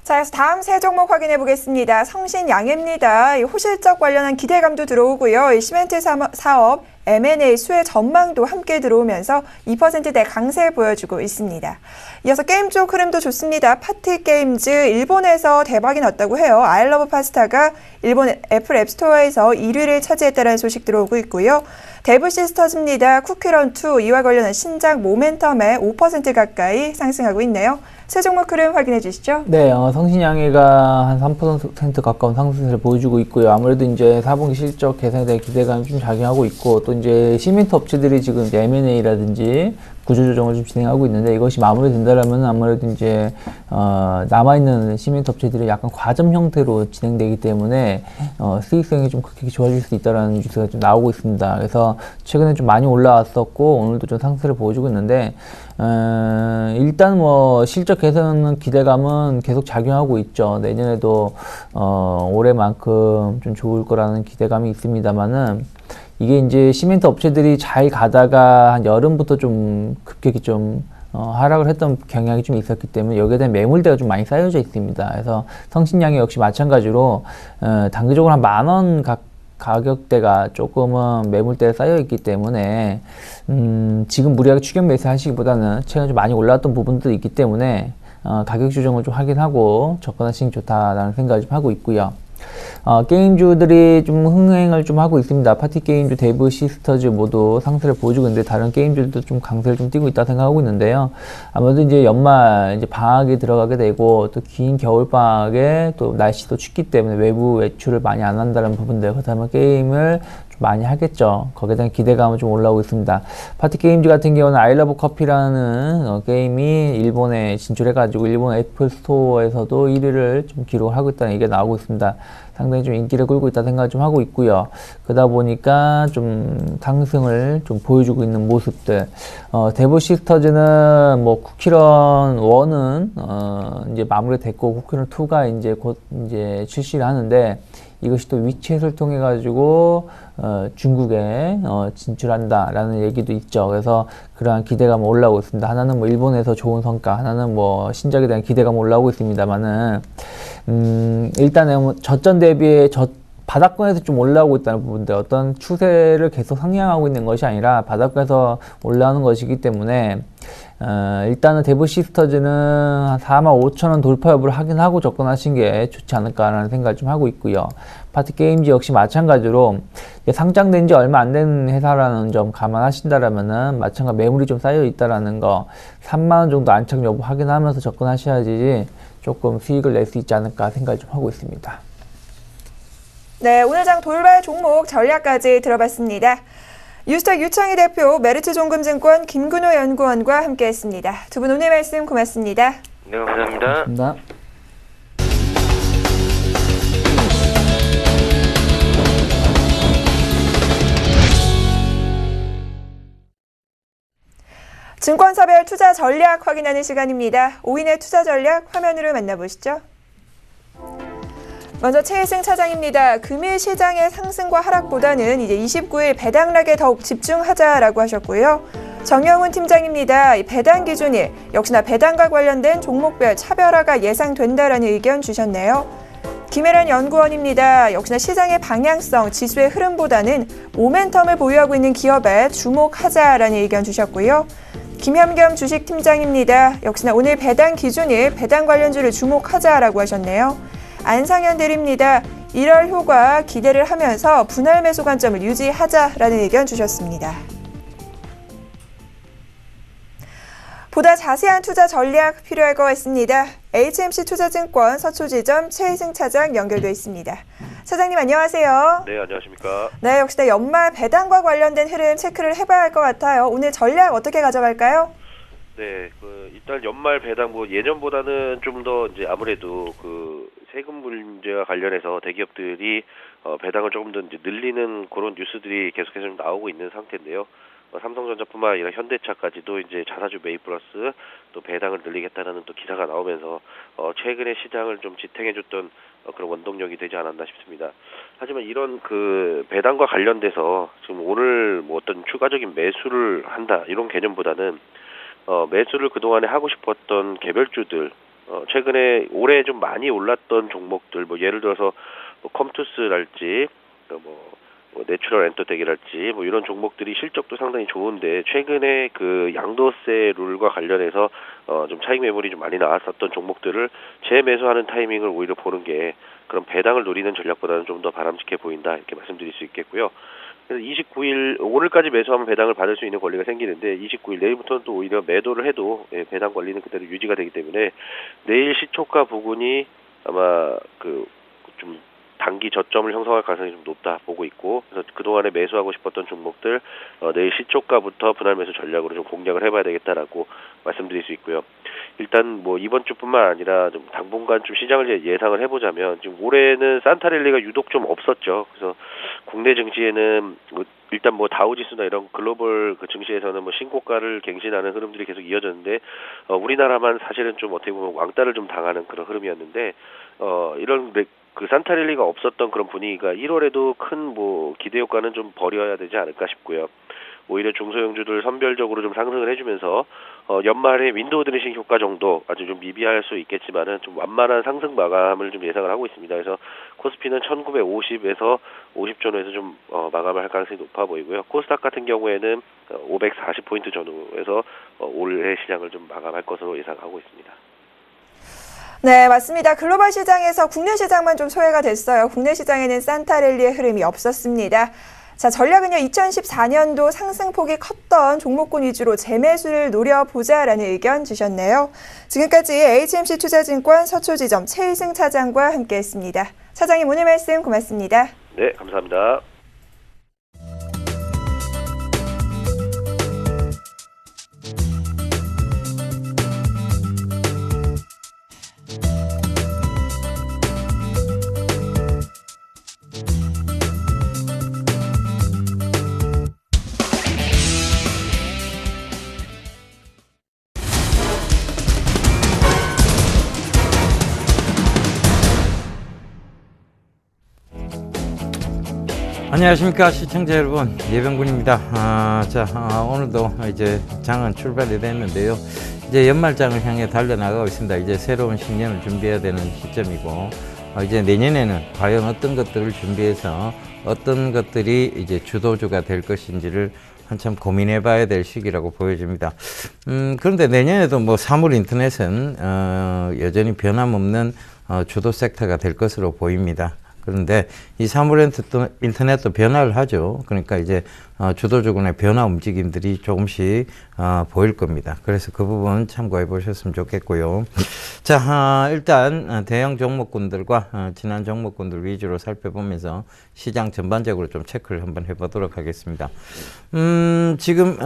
자, 그래서 다음 세 종목 확인해 보겠습니다. 성신양해입니다. 이 호실적 관련한 기대감도 들어오고요. 이 시멘트 사업 M&A 수혜 전망도 함께 들어오면서 2%대 강세 보여주고 있습니다. 이어서 게임 쪽 흐름도 좋습니다. 파티게임즈 일본에서 대박이 났다고 해요. 아이러브 파스타가 일본 애플 앱스토어에서 1위를 차지했다는 소식 들어오고 있고요. 데브시스터즈입니다. 쿠키런2 이와 관련한 신작 모멘텀에 5% 가까이 상승하고 있네요. 세 종목 흐름 확인해 주시죠.
네, 성신양해가 한 3% 가까운 상승세를 보여주고 있고요. 아무래도 이제 4분기 실적 개선에 대한 기대감이 좀 작용하고 있고, 또 이제 시멘트 업체들이 지금 이제 M&A라든지 구조조정을 좀 진행하고 있는데 이것이 마무리된다라면 아무래도 이제 남아있는 시멘트 업체들이 약간 과점 형태로 진행되기 때문에 수익성이 좀 크게 좋아질 수 있다라는 뉴스가 좀 나오고 있습니다. 그래서 최근에 좀 많이 올라왔었고 오늘도 좀 상승세를 보여주고 있는데 일단 뭐 실적 개선 기대감은 계속 작용하고 있죠. 내년에도 올해만큼 좀 좋을 거라는 기대감이 있습니다만은 이게 이제 시멘트 업체들이 잘 가다가 한 여름부터 좀 급격히 좀 하락을 했던 경향이 좀 있었기 때문에 여기에 대한 매물대가 좀 많이 쌓여져 있습니다. 그래서 성신양해 역시 마찬가지로 단기적으로 한 10,000원 가격대가 조금은 매물대에 쌓여 있기 때문에 지금 무리하게 추격 매수 하시기보다는 최근에 좀 많이 올라왔던 부분도 있기 때문에 가격 조정을 좀 확인하고 접근하시는 게 좋다라는 생각을 좀 하고 있고요. 게임주들이 좀 흥행을 좀 하고 있습니다. 파티 게임주, 데브 시스터즈 모두 상승을 보여주고 있는데 다른 게임주들도 좀 강세를 좀 띄고 있다 생각하고 있는데요. 아무래도 이제 연말 이제 방학에 들어가게 되고 또 긴 겨울 방학에 또 날씨도 춥기 때문에 외부 외출을 많이 안 한다는 부분들, 그다음에 게임을 좀 많이 하겠죠. 거기에 대한 기대감은 좀 올라오고 있습니다. 파티 게임즈 같은 경우는 아이러브 커피라는 게임이 일본에 진출해가지고 일본 애플 스토어에서도 1위를 좀 기록을 하고 있다는 얘기가 나오고 있습니다. 상당히 좀 인기를 끌고 있다 생각을 좀 하고 있고요. 그러다 보니까 좀 상승을 좀 보여주고 있는 모습들. 데브 시스터즈는 뭐 쿠키런 1은 이제 마무리됐고 쿠키런 2가 이제 곧 이제 출시를 하는데 이것이 또 위챗을 통해 가지고 중국에 진출한다라는 얘기도 있죠. 그래서 그러한 기대감 올라오고 있습니다. 하나는 뭐 일본에서 좋은 성과, 하나는 뭐 신작에 대한 기대감 올라오고 있습니다만은 일단은 저점 대비에 바닥권에서 좀 올라오고 있다는 부분들, 어떤 추세를 계속 상향하고 있는 것이 아니라 바닥권에서 올라오는 것이기 때문에 일단은 데브 시스터즈는 한 45,000원 돌파 여부를 확인하고 접근하신 게 좋지 않을까라는 생각을 좀 하고 있고요. 파티 게임즈 역시 마찬가지로 상장된 지 얼마 안 된 회사라는 점 감안하신다라면은 마찬가지 매물이 좀 쌓여 있다라는 거 3만원 정도 안착 여부 확인하면서 접근하셔야지 조금 수익을 낼 수 있지 않을까 생각을 좀 하고 있습니다.
네, 오늘 장 돌발 종목 전략까지 들어봤습니다. 뉴스탁 유창희 대표, 메리츠종금증권 김근호 연구원과 함께했습니다. 두 분 오늘 말씀 고맙습니다.
네, 감사합니다.
고맙습니다.
증권사별 투자 전략 확인하는 시간입니다. 5인의 투자 전략 화면으로 만나보시죠. 먼저 최혜승 차장입니다. 금일 시장의 상승과 하락보다는 이제 29일 배당락에 더욱 집중하자라고 하셨고요. 정영훈 팀장입니다. 배당 기준이 역시나 배당과 관련된 종목별 차별화가 예상된다라는 의견 주셨네요. 김혜란 연구원입니다. 역시나 시장의 방향성, 지수의 흐름보다는 모멘텀을 보유하고 있는 기업에 주목하자라는 의견 주셨고요. 김현겸 주식팀장입니다. 역시나 오늘 배당 기준일 배당 관련주를 주목하자라고 하셨네요. 안상현 대리입니다. 1월 효과 기대를 하면서 분할 매수 관점을 유지하자라는 의견 주셨습니다. 보다 자세한 투자 전략 필요할 것 같습니다. HMC 투자증권 서초지점 최희승 차장 연결돼 있습니다. 차장님 안녕하세요.
네, 안녕하십니까.
네, 역시나 연말 배당과 관련된 흐름 체크를 해봐야 할 것 같아요. 오늘 전략 어떻게 가져갈까요?
네, 일단 연말 배당 예전보다는 좀 더 이제 아무래도 세금 문제와 관련해서 대기업들이 배당을 조금 더 이제 늘리는 그런 뉴스들이 계속해서 좀 나오고 있는 상태인데요. 삼성전자뿐만 아니라 현대차까지도 이제 자사주 매입 플러스 또 배당을 늘리겠다는 또 기사가 나오면서 최근에 시장을 좀 지탱해줬던 그런 원동력이 되지 않았나 싶습니다. 하지만 이런 배당과 관련돼서 지금 오늘 뭐 어떤 추가적인 매수를 한다 이런 개념보다는 매수를 그동안에 하고 싶었던 개별주들 최근에 올해 좀 많이 올랐던 종목들 뭐 예를 들어서 컴투스랄지 내추럴 엔터텍이랄지 뭐 이런 종목들이 실적도 상당히 좋은데 최근에 양도세 룰과 관련해서 좀 차익 매물이 좀 많이 나왔었던 종목들을 재매수하는 타이밍을 오히려 보는 게 그런 배당을 노리는 전략보다는 좀 더 바람직해 보인다 이렇게 말씀드릴 수 있겠고요. 그래서 29일 오늘까지 매수하면 배당을 받을 수 있는 권리가 생기는데 29일 내일부터는 또 오히려 매도를 해도 배당 권리는 그대로 유지가 되기 때문에 내일 시초가 부근이 아마 좀 단기 저점을 형성할 가능성이 좀 높다 보고 있고 그래서 그동안에 매수하고 싶었던 종목들 내일 시초가부터 분할 매수 전략으로 좀 공략을 해봐야 되겠다라고 말씀드릴 수 있고요. 일단 뭐 이번 주뿐만 아니라 좀 당분간 좀 시장을 예상을 해보자면 지금 올해는 산타랠리가 유독 좀 없었죠. 그래서 국내 증시에는 일단 뭐 다우지수나 이런 글로벌 증시에서는 뭐 신고가를 갱신하는 흐름들이 계속 이어졌는데 우리나라만 사실은 좀 어떻게 보면 왕따를 좀 당하는 그런 흐름이었는데 이런 산타랠리가 없었던 그런 분위기가 1월에도 큰 기대 효과는 좀 버려야 되지 않을까 싶고요. 오히려 중소형주들 선별적으로 좀 상승을 해주면서 연말에 윈도우 드레싱 효과 정도 아주 좀 미비할 수 있겠지만은 좀 완만한 상승 마감을 좀 예상을 하고 있습니다. 그래서 코스피는 1950에서 50전후에서 좀 마감을 할 가능성이 높아 보이고요. 코스닥 같은 경우에는 540포인트 전후에서 올해 시장을 좀 마감할 것으로 예상하고 있습니다.
네, 맞습니다. 글로벌 시장에서 국내 시장만 좀 소외가 됐어요. 국내 시장에는 산타랠리의 흐름이 없었습니다. 자, 전략은요, 2014년도 상승폭이 컸던 종목군 위주로 재매수를 노려보자라는 의견 주셨네요. 지금까지 HMC 투자증권 서초지점 최희승 차장과 함께했습니다. 차장님 오늘 말씀 고맙습니다.
네, 감사합니다.
안녕하십니까 시청자 여러분, 예병군입니다. 오늘도 이제 장은 출발이 됐는데요. 이제 연말장을 향해 달려나가고 있습니다. 이제 새로운 신년을 준비해야 되는 시점이고, 이제 내년에는 과연 어떤 것들을 준비해서 어떤 것들이 이제 주도주가 될 것인지를 한참 고민해 봐야 될 시기라고 보여집니다. 그런데 내년에도 뭐 사물 인터넷은 여전히 변함없는 주도 섹터가 될 것으로 보입니다. 그런데 이 사물 인터넷도 변화를 하죠. 그러니까 이제 주도주군의 변화 움직임들이 조금씩 보일 겁니다. 그래서 그 부분 참고해 보셨으면 좋겠고요. 자, 일단 대형 종목군들과 지난 종목군들 위주로 살펴보면서 시장 전반적으로 좀 체크를 한번 해보도록 하겠습니다. 지금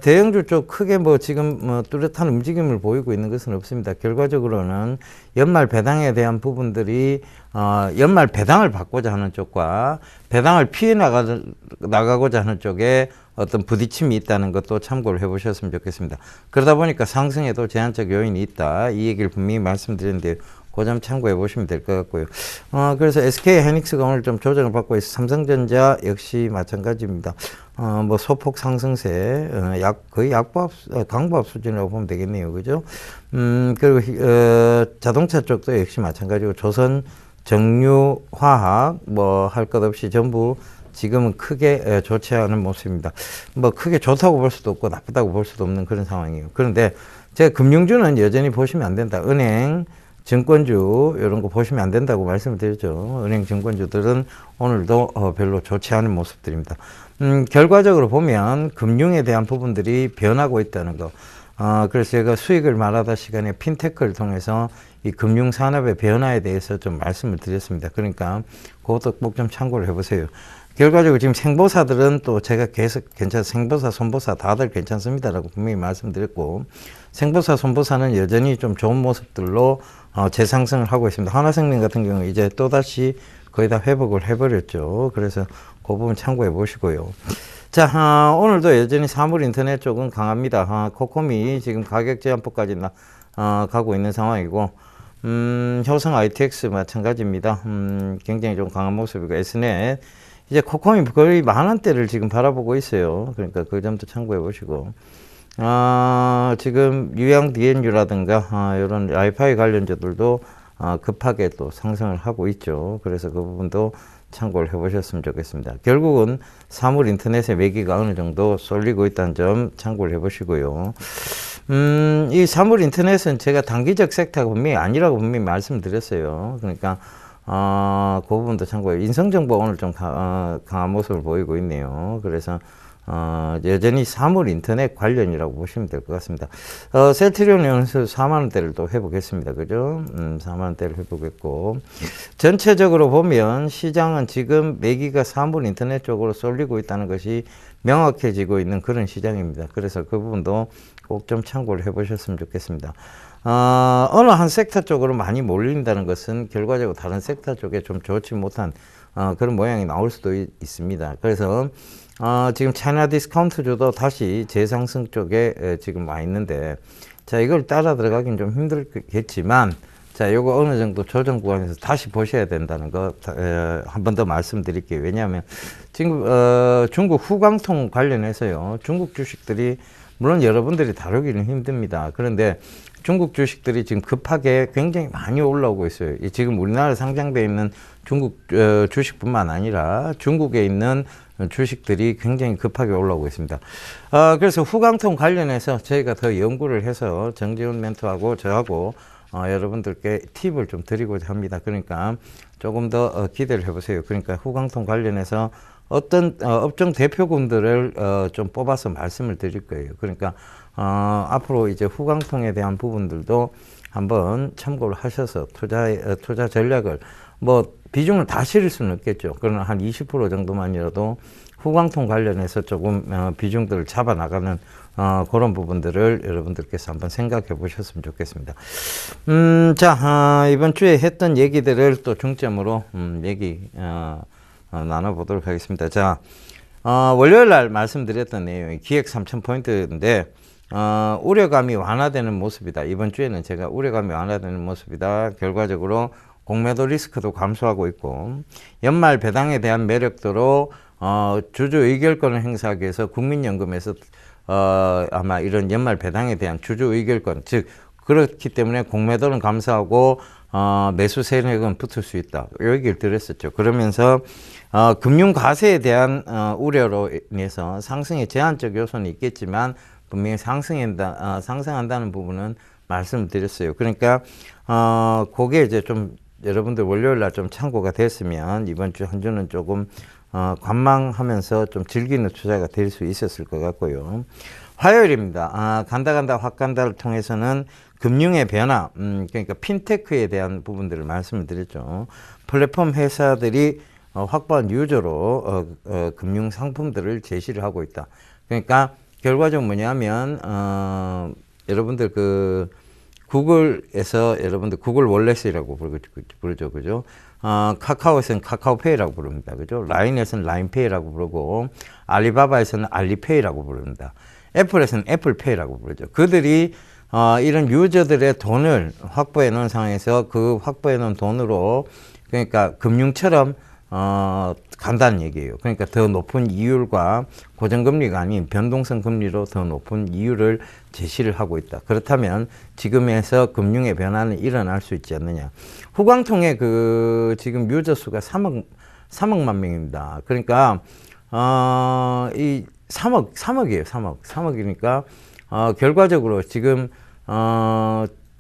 대형주 쪽 크게 지금 뚜렷한 움직임을 보이고 있는 것은 없습니다. 결과적으로는 연말 배당에 대한 부분들이 연말 배당을 받고자 하는 쪽과 배당을 피해 나가고자 하는 쪽에 어떤 부딪힘이 있다는 것도 참고를 해보셨으면 좋겠습니다. 그러다 보니까 상승에도 제한적 요인이 있다. 이 얘기를 분명히 말씀드렸는데 그 점 참고해 보시면 될 것 같고요. 그래서 SK 하이닉스가 오늘 좀 조정을 받고 있어. 삼성전자 역시 마찬가지입니다. 뭐 소폭 상승세, 거의 강보합 수준이라고 보면 되겠네요. 그죠? 그리고 자동차 쪽도 역시 마찬가지고 조선, 정유, 화학 뭐 할 것 없이 전부 지금은 크게 좋지 않은 모습입니다. 뭐 크게 좋다고 볼 수도 없고 나쁘다고 볼 수도 없는 그런 상황이에요. 그런데 제가 금융주는 여전히 보시면 안 된다. 은행, 증권주 이런 거 보시면 안 된다고 말씀을 드렸죠. 은행, 증권주들은 오늘도 별로 좋지 않은 모습들입니다. 결과적으로 보면 금융에 대한 부분들이 변하고 있다는 거. 그래서 제가 수익을 말하다 시간에 핀테크를 통해서 이 금융산업의 변화에 대해서 좀 말씀을 드렸습니다. 그러니까 그것도 꼭 좀 참고를 해보세요. 결과적으로 지금 생보사들은 또 제가 계속 생보사, 손보사 다들 괜찮습니다라고 분명히 말씀드렸고, 생보사, 손보사는 여전히 좀 좋은 모습들로 재상승을 하고 있습니다. 하나생명 같은 경우 이제 또다시 거의 다 회복을 해버렸죠. 그래서 그 부분 참고해 보시고요. 자, 오늘도 여전히 사물인터넷 쪽은 강합니다. 코코미 지금 가격 제한폭까지 가고 있는 상황이고, 효성 ITX 마찬가지입니다. 굉장히 좀 강한 모습이고, Snet 이제 코코미 거의 10,000원대를 지금 바라보고 있어요. 그러니까 그 점도 참고해 보시고, 지금 유양 DNU라든가 이런 와이파이 관련주들도 급하게 또 상승을 하고 있죠. 그래서 그 부분도 참고를 해보셨으면 좋겠습니다. 결국은 사물 인터넷의 매기가 어느 정도 쏠리고 있다는 점 참고를 해보시고요. 이 사물 인터넷은 제가 단기적 섹터가 분명히 아니라고 분명히 말씀드렸어요. 그러니까 그 부분도 참고해요. 인성정보 오늘 좀 강한 모습을 보이고 있네요. 그래서 여전히 사물 인터넷 관련이라고 보시면 될 것 같습니다. 셀트리온 연수 4만원대를 또 회복했습니다. 그죠? 4만원대를 회복했고, 전체적으로 보면 시장은 지금 매기가 사물 인터넷 쪽으로 쏠리고 있다는 것이 명확해지고 있는 그런 시장입니다. 그래서 그 부분도 꼭 좀 참고를 해보셨으면 좋겠습니다. 어느 한 섹터 쪽으로 많이 몰린다는 것은 결과적으로 다른 섹터 쪽에 좀 좋지 못한 그런 모양이 나올 수도 있습니다. 그래서 지금 차이나 디스카운트주도 다시 재상승 쪽에 지금 와 있는데, 자, 이걸 따라 들어가긴 좀 힘들겠지만, 자, 요거 어느 정도 조정 구간에서 다시 보셔야 된다는 거 한 번 더 말씀드릴게요. 왜냐하면 지금 중국 후광통 관련해서요, 중국 주식들이 물론 여러분들이 다루기는 힘듭니다. 그런데 중국 주식들이 지금 급하게 굉장히 많이 올라오고 있어요. 지금 우리나라에 상장되어 있는 중국 주식뿐만 아니라 중국에 있는 주식들이 굉장히 급하게 올라오고 있습니다. 그래서 후광통 관련해서 저희가 더 연구를 해서 정재훈 멘토하고 저하고 여러분들께 팁을 좀 드리고자 합니다. 그러니까 조금 더 기대를 해보세요. 그러니까 후광통 관련해서 어떤 업종 대표군들을 좀 뽑아서 말씀을 드릴 거예요. 그러니까 앞으로 이제 후광통에 대한 부분들도 한번 참고를 하셔서 투자 전략을 뭐 비중을 다 실을 수는 없겠죠. 그러나 한 20% 정도만이라도 후광통 관련해서 조금 비중들을 잡아 나가는 그런 부분들을 여러분들께서 한번 생각해 보셨으면 좋겠습니다. 자, 이번 주에 했던 얘기들을 또 중점으로 얘기 나눠보도록 하겠습니다. 자, 월요일 날 말씀드렸던 내용이 기획 3,000포인트인데 우려감이 완화되는 모습이다. 이번 주에는 제가 우려감이 완화되는 모습이다. 결과적으로 공매도 리스크도 감소하고 있고, 연말 배당에 대한 매력도로 주주 의결권을 행사하기 위해서 국민연금에서 아마 이런 연말 배당에 대한 주주 의결권, 즉 그렇기 때문에 공매도는 감소하고 매수 세력은 붙을 수 있다. 이 얘기를 드렸었죠. 그러면서 금융 과세에 대한 우려로 인해서 상승의 제한적 요소는 있겠지만 분명히 상승한다는 부분은 말씀을 드렸어요. 그러니까 그게 이제 좀 여러분들 월요일 날 좀 참고가 됐으면 이번 주 한 주는 조금 관망하면서 좀 즐기는 투자가 될 수 있었을 것 같고요. 화요일입니다. 간다 확 간다를 통해서는 금융의 변화, 그러니까 핀테크에 대한 부분들을 말씀을 드렸죠. 플랫폼 회사들이 확보한 유저로 금융 상품들을 제시를 하고 있다. 그러니까 결과적으로 뭐냐면 여러분들 그 구글에서 여러분들 구글 월렛이라고 부르죠. 그죠? 카카오에서는 카카오페이라고 부릅니다. 그죠? 라인에서는 라인페이라고 부르고, 알리바바에서는 알리페이라고 부릅니다. 애플에서는 애플페이라고 부르죠. 그들이 이런 유저들의 돈을 확보해 놓은 상황에서 그 확보해 놓은 돈으로, 그러니까 금융처럼 간다는 얘기예요. 그러니까 더 높은 이율과 고정금리가 아닌 변동성 금리로 더 높은 이율을 제시를 하고 있다. 그렇다면 지금에서 금융의 변화는 일어날 수 있지 않느냐. 후광통의 그 지금 유저 수가 3억만 명입니다. 그러니까 이 3억이에요. 3억이니까 결과적으로 지금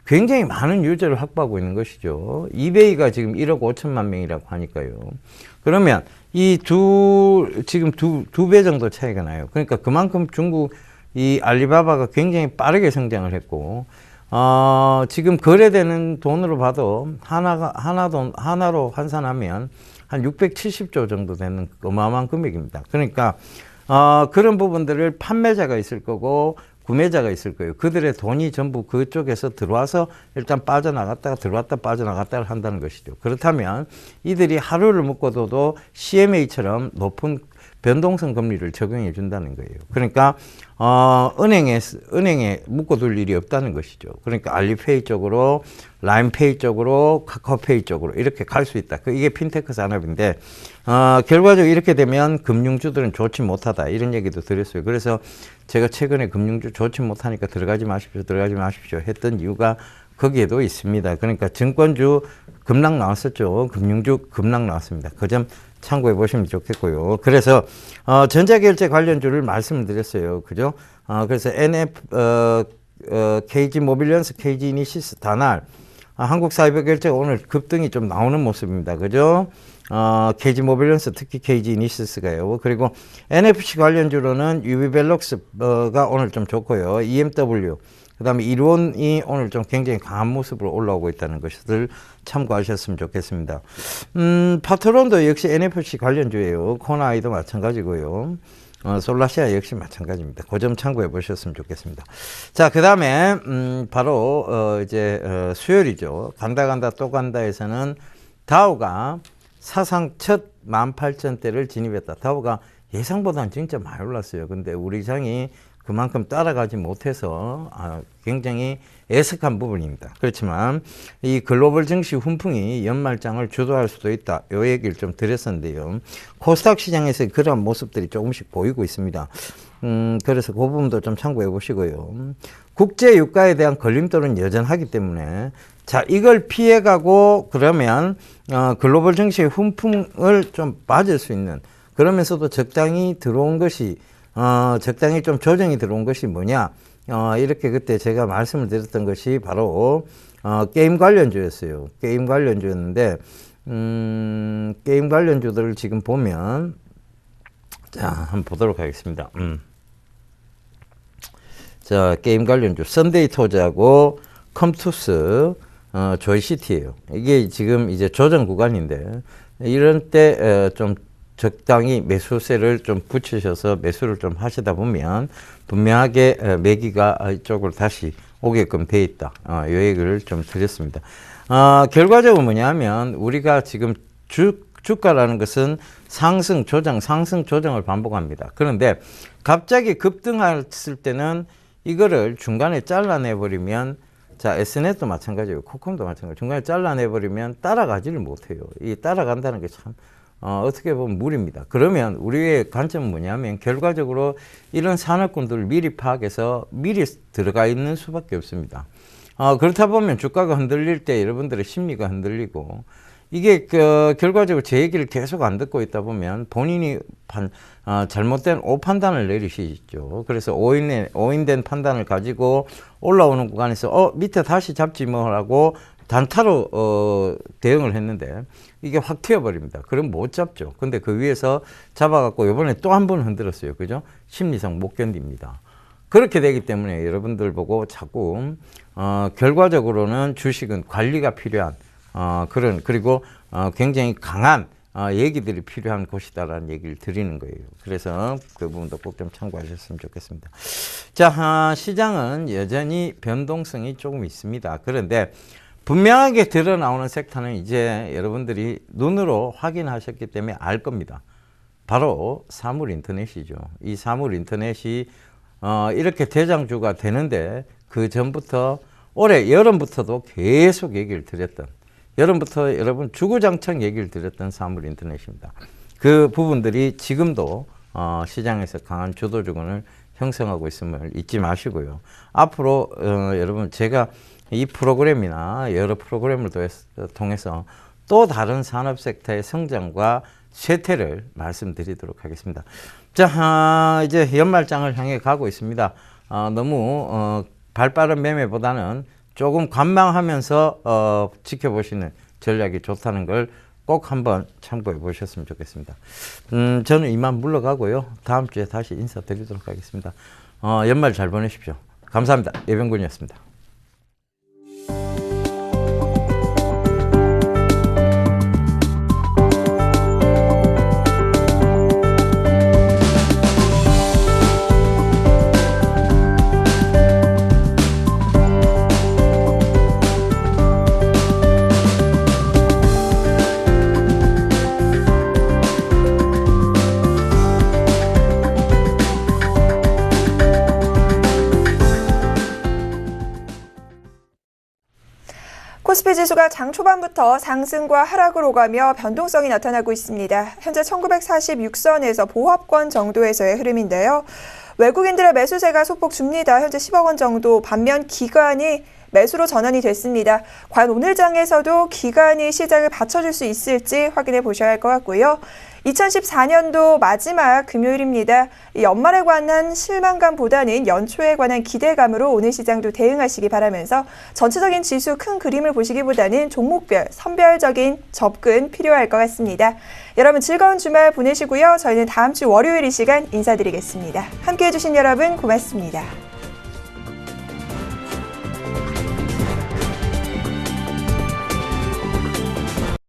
굉장히 많은 유저를 확보하고 있는 것이죠. 이베이가 지금 1억 5천만 명이라고 하니까요. 그러면 이 지금 두 배 정도 차이가 나요. 그러니까 그만큼 중국 이 알리바바가 굉장히 빠르게 성장을 했고, 지금 거래되는 돈으로 봐도 하나로 환산하면 한 670조 정도 되는 어마어마한 금액입니다. 그러니까 그런 부분들을 판매자가 있을 거고 구매자가 있을 거예요. 그들의 돈이 전부 그쪽에서 들어와서 일단 빠져나갔다가 들어왔다 빠져나갔다를 한다는 것이죠. 그렇다면 이들이 하루를 묶어둬도 CMA처럼 높은 변동성 금리를 적용해 준다는 거예요. 그러니까 은행에 묶어둘 일이 없다는 것이죠. 그러니까 알리페이 쪽으로, 라인페이 쪽으로, 카카오페이 쪽으로 이렇게 갈 수 있다. 이게 핀테크 산업인데 결과적으로 이렇게 되면 금융주들은 좋지 못하다 이런 얘기도 드렸어요. 그래서 제가 최근에 금융주 좋지 못하니까 들어가지 마십시오 했던 이유가 거기에도 있습니다. 그러니까 증권주 급락 나왔었죠. 금융주 급락 나왔습니다. 그 점 참고해 보시면 좋겠고요. 그래서 전자결제 관련주를 말씀을 드렸어요. 그죠? 그래서 KG 모빌리언스, KG 이니시스, 다날, 한국사이버결제가 오늘 급등이 좀 나오는 모습입니다. 그죠? KG 모빌리언스, 특히 KG 이니시스가요. 그리고 NFC 관련주로는 유비벨록스가 오늘 좀 좋고요. EMW, 그 다음에 일원이 오늘 좀 굉장히 강한 모습으로 올라오고 있다는 것을 참고하셨으면 좋겠습니다. 파트론도 역시 NFC 관련주예요. 코나이도 마찬가지고요. 솔라시아 역시 마찬가지입니다. 그 점 참고해 보셨으면 좋겠습니다. 자, 그 다음에 바로 이제 수요일이죠. 간다 또 간다에서는 다우가 사상 첫 18,000대를 진입했다. 다우가 예상보다는 진짜 많이 올랐어요. 근데 우리 장이 그만큼 따라가지 못해서 굉장히 애석한 부분입니다. 그렇지만 이 글로벌 증시 훈풍이 연말장을 주도할 수도 있다. 이 얘기를 좀 드렸었는데요. 코스닥 시장에서 그런 모습들이 조금씩 보이고 있습니다. 그래서 그 부분도 좀 참고해 보시고요. 국제 유가에 대한 걸림돌은 여전하기 때문에 자, 이걸 피해가고 그러면 글로벌 증시의 훈풍을 좀 맞을 수 있는, 그러면서도 적당히 들어온 것이 적당히 좀 조정이 들어온 것이 뭐냐, 이렇게 그때 제가 말씀을 드렸던 것이 바로 게임 관련주였어요. 게임 관련주였는데 게임 관련주들을 지금 보면, 자, 한번 보도록 하겠습니다. 자, 게임 관련주 썬데이 토즈하고 컴투스, 조이시티예요. 이게 지금 이제 조정 구간인데 이런 때 좀 적당히 매수세를 좀 붙이셔서 매수를 좀 하시다 보면 분명하게 매기가 이쪽으로 다시 오게끔 돼 있다. 이 얘기를 좀 드렸습니다. 결과적으로 뭐냐면 우리가 지금 주가라는 것은 상승 조정을 반복합니다. 그런데 갑자기 급등했을 때는 이거를 중간에 잘라내버리면, 자, S넷도 마찬가지고 코컴도 마찬가지고 중간에 잘라내버리면 따라가지를 못해요. 이 따라간다는 게 참 어떻게 보면 무리입니다. 그러면 우리의 관점은 뭐냐면 결과적으로 이런 산업군들을 미리 파악해서 미리 들어가 있는 수밖에 없습니다. 그렇다 보면 주가가 흔들릴 때 여러분들의 심리가 흔들리고, 이게 결과적으로 제 얘기를 계속 안 듣고 있다 보면 본인이 잘못된 오판단을 내리시죠. 그래서 오인된 판단을 가지고 올라오는 구간에서 밑에 다시 잡지 뭐라고 단타로 대응을 했는데 이게 확 튀어버립니다. 그럼 못 잡죠. 근데 그 위에서 잡아갖고 이번에 또 한 번 흔들었어요. 그죠? 심리상 못 견딥니다. 그렇게 되기 때문에 여러분들 보고 자꾸 결과적으로는 주식은 관리가 필요한 그리고 굉장히 강한 얘기들이 필요한 곳이다라는 얘기를 드리는 거예요. 그래서 그 부분도 꼭 좀 참고하셨으면 좋겠습니다. 자, 시장은 여전히 변동성이 조금 있습니다. 그런데 분명하게 드러나오는 섹터는 이제 여러분들이 눈으로 확인하셨기 때문에 알 겁니다. 바로 사물인터넷이죠. 이 사물인터넷이 이렇게 대장주가 되는데 그 전부터 올해 여름부터도 계속 얘기를 드렸던, 여름부터 여러분 주구장창 얘기를 드렸던 사물인터넷입니다. 그 부분들이 지금도 시장에서 강한 주도주권을 형성하고 있음을 잊지 마시고요. 앞으로 여러분 제가 이 프로그램이나 여러 프로그램을 통해서 또 다른 산업 섹터의 성장과 쇠퇴를 말씀드리도록 하겠습니다. 자, 이제 연말장을 향해 가고 있습니다. 너무 발빠른 매매보다는 조금 관망하면서 지켜보시는 전략이 좋다는 걸 꼭 한번 참고해 보셨으면 좋겠습니다. 저는 이만 물러가고요. 다음 주에 다시 인사드리도록 하겠습니다. 연말 잘 보내십시오. 감사합니다. 예병군이었습니다.
코스피 지수가 장 초반부터 상승과 하락을 오가며 변동성이 나타나고 있습니다. 현재 1946선에서 보합권 정도에서의 흐름인데요. 외국인들의 매수세가 소폭 줍니다. 현재 10억 원 정도. 반면 기관이 매수로 전환이 됐습니다. 과연 오늘 장에서도 기관이 시장을 받쳐줄 수 있을지 확인해 보셔야 할 것 같고요. 2014년도 마지막 금요일입니다. 연말에 관한 실망감보다는 연초에 관한 기대감으로 오늘 시장도 대응하시기 바라면서 전체적인 지수 큰 그림을 보시기보다는 종목별, 선별적인 접근 필요할 것 같습니다. 여러분 즐거운 주말 보내시고요. 저희는 다음 주 월요일 이 시간 인사드리겠습니다. 함께해 주신 여러분 고맙습니다.